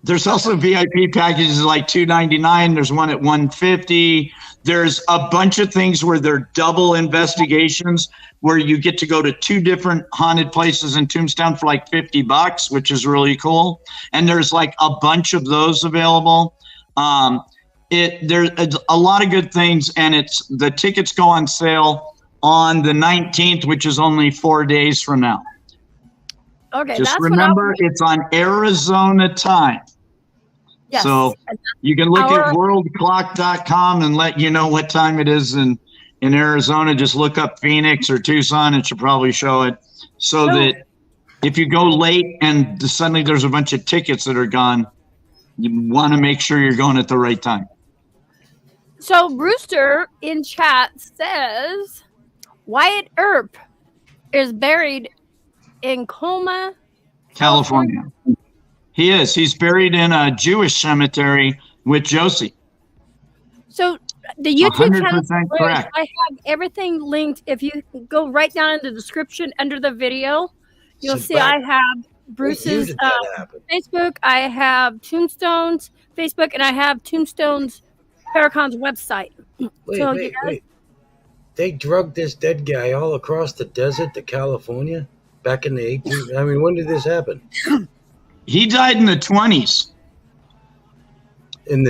There's also VIP packages like $299. There's one at $150. There's a bunch of things where they're double investigations, where you get to go to 2 different haunted places in Tombstone for like $50, which is really cool. And there's like a bunch of those available. There's a lot of good things, and the tickets go on sale on the 19th, which is only 4 days from now. Okay, just remember, it's on Arizona time. Yes. So you can look at worldclock.com and let you know what time it is in Arizona. Just look up Phoenix or Tucson. It should probably show it. So that if you go late and suddenly there's a bunch of tickets that are gone, you want to make sure you're going at the right time. So Brewster in chat says Wyatt Earp is buried in Colma, California. He is. He's buried in a Jewish cemetery with Josie. So the YouTube channel, correct. I have everything linked. If you go right down in the description under the video, you'll see I have Bruce's Facebook, I have Tombstone's Facebook, and I have Tombstone's Paracon's website. Wait. They drugged this dead guy all across the desert to California back in the 18th. I mean, when did this happen? He died in the 20s.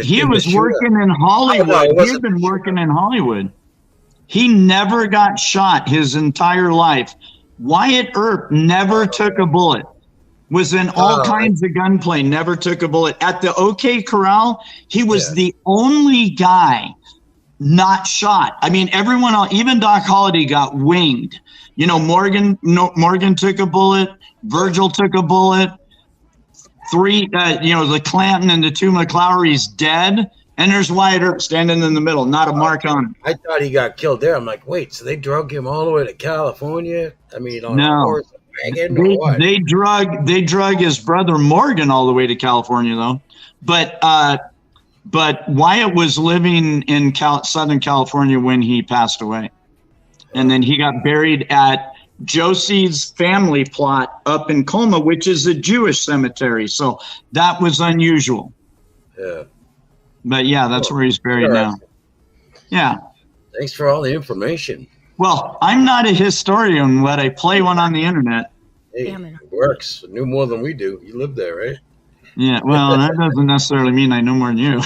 He was working in Hollywood. He had been working in Hollywood. He never got shot his entire life. Wyatt Earp never took a bullet. Was in all kinds of gunplay, never took a bullet. At the OK Corral, he was the only guy not shot. I mean, everyone else, even Doc Holliday got winged. You know, Morgan took a bullet. Virgil took a bullet. The Clanton and the two McLaury's dead. And there's Wyatt Earp standing in the middle, not a mark on him. I thought he got killed there. I'm like, wait, so they drug him all the way to California? I mean, on a horse wagon or what? They drug his brother Morgan all the way to California, though. But Wyatt was living in Southern California when he passed away. And then he got buried at Josie's family plot up in Colma, which is a Jewish cemetery. So that was unusual. Yeah. But yeah, that's where he's buried now. Yeah. Thanks for all the information. Well, I'm not a historian, but I play one on the internet. Hey, it works. Knew more than we do. You live there, right? Yeah, well, that doesn't necessarily mean I know more than you.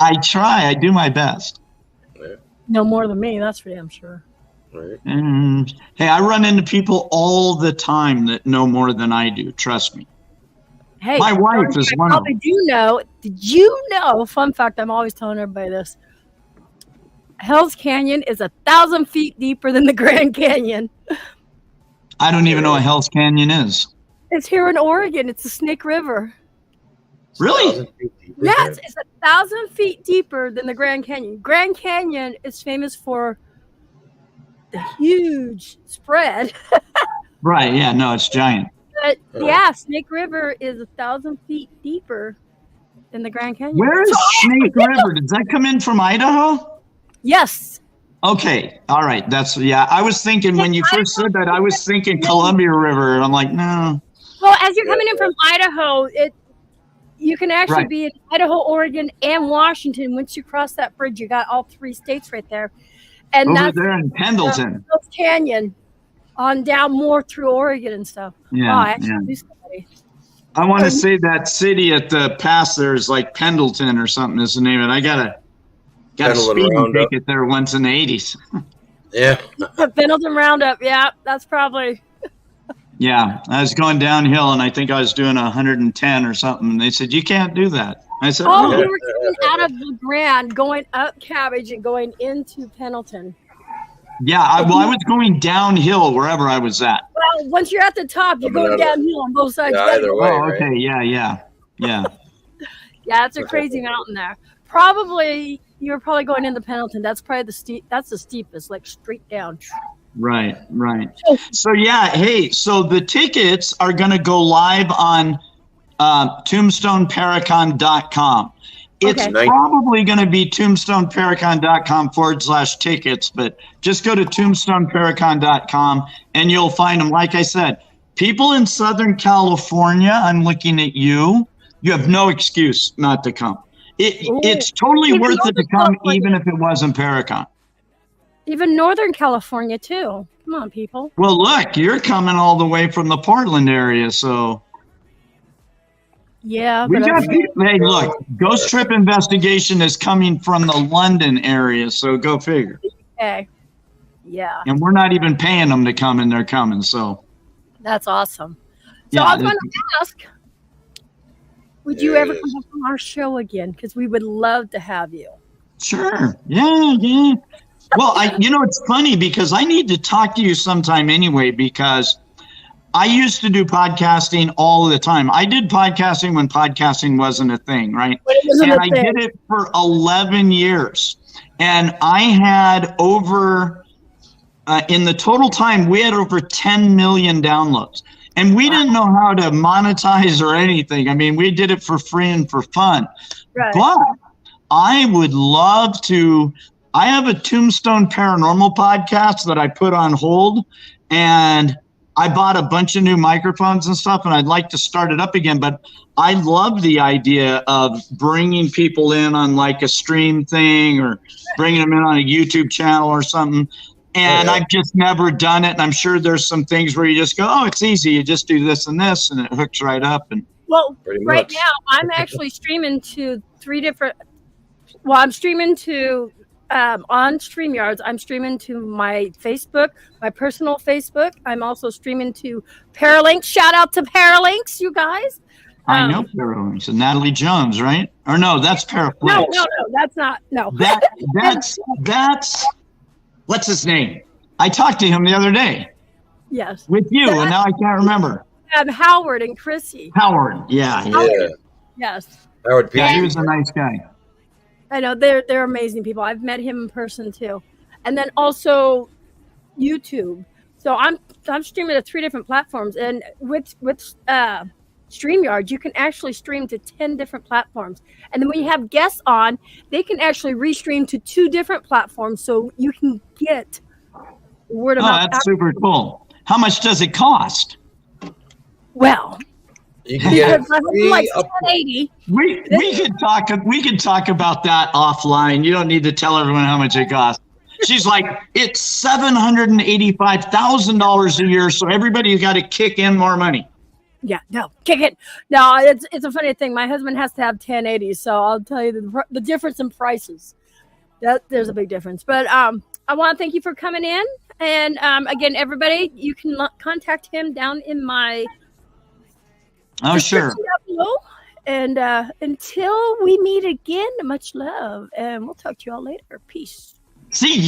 I try. I do my best. Yeah. No more than me, that's for damn sure. Right. Hey, I run into people all the time that know more than I do. Trust me. Hey, my wife is one of them. Did you know, fun fact, I'm always telling everybody this, Hell's Canyon is 1,000 feet deeper than the Grand Canyon. I don't even know what Hell's Canyon is. It's here in Oregon. It's the Snake River. Really? Yes, it's 1,000 feet deeper than the Grand Canyon. Grand Canyon is famous for the huge spread. Right, yeah, no, it's giant. But yeah, Snake River is 1,000 feet deeper than the Grand Canyon. Where is Snake River? Does that come in from Idaho? Yes. Okay, all right. I was thinking when you first said that, I was thinking Columbia River, and I'm like, no. Well, as you're coming in from Idaho, you can actually be in Idaho, Oregon, and Washington. Once you cross that bridge, you got all three states right there. And over that's there in Pendleton. Hell's Canyon on down more through Oregon and stuff. Yeah, I want to say that city at the pass there is like Pendleton or something is the name of it. I got a speeding ticket there once in the 80s. Yeah. Pendleton Roundup. Yeah, that's probably. Yeah, I was going downhill and I think I was doing 110 or something. And they said, you can't do that. I said, you were coming out of the Grand, going up Cabbage and going into Pendleton. Yeah, I was going downhill wherever I was at. Well, once you're at the top, you're going downhill on both sides. Either way, okay, right? Yeah. Yeah, it's a crazy mountain there. Probably you're probably going into Pendleton. That's probably that's the steepest, like straight down. Right. So yeah, hey, so the tickets are going to go live on tombstoneparacon.com. It's probably going to be tombstoneparacon.com/tickets, but just go to tombstoneparacon.com and you'll find them. Like I said, people in Southern California, I'm looking at you. You have no excuse not to come. It's totally worth it to come, even if it wasn't Paracon. Even Northern California, too. Come on, people. Well, look, you're coming all the way from the Portland area, so... Yeah, hey, look, Ghost Trip Investigation is coming from the London area, so go figure. Okay. Yeah. And we're not even paying them to come, and they're coming, so. That's awesome. So I was going to ask, would you ever come back on our show again? Because we would love to have you. Sure. Yeah. Well, it's funny because I need to talk to you sometime anyway, because I used to do podcasting all the time. I did podcasting when podcasting wasn't a thing, right? I did it for 11 years. And I had in the total time, we had over 10 million downloads. And we didn't know how to monetize or anything. I mean, we did it for free and for fun. Right. But I would love to. I have a Tombstone Paranormal podcast that I put on hold, and I bought a bunch of new microphones and stuff, and I'd like to start it up again. But I love the idea of bringing people in on like a stream thing or bringing them in on a YouTube channel or something. And I've just never done it. And I'm sure there's some things where you just go, oh, it's easy. You just do this and this, and it hooks right up. And right now, I'm actually streaming to I'm streaming to on StreamYards. I'm streaming to my Facebook, my personal Facebook. I'm also streaming to Paralinks. Shout out to Paralinks, you guys. I know Paralinks and Natalie Jones, right? Or no, that's Paralinks. No, that's not. No. That's what's his name? I talked to him the other day. Yes. With you, and now I can't remember. Howard and Chrissy. Howard, yeah. Yes. Howard P. Yeah, he was a nice guy. I know they're amazing people. I've met him in person too, and then also YouTube. So I'm streaming to 3 different platforms, and with StreamYard, you can actually stream to 10 different platforms. And then when you have guests on, they can actually restream to 2 different platforms, so you can get word of mouth. That's super cool. How much does it cost? Well, You can get it free like up- 1080. We could talk about that offline. You don't need to tell everyone how much it costs. She's like, it's $785,000 a year, so everybody's got to kick in more money. Yeah, no, kick it. No, it's a funny thing. My husband has to have 1080, so I'll tell you the difference in prices. There's a big difference. But I want to thank you for coming in. And again, everybody, you can contact him down in my Sure. down below. And until we meet again, much love. And we'll talk to you all later. Peace. See ya.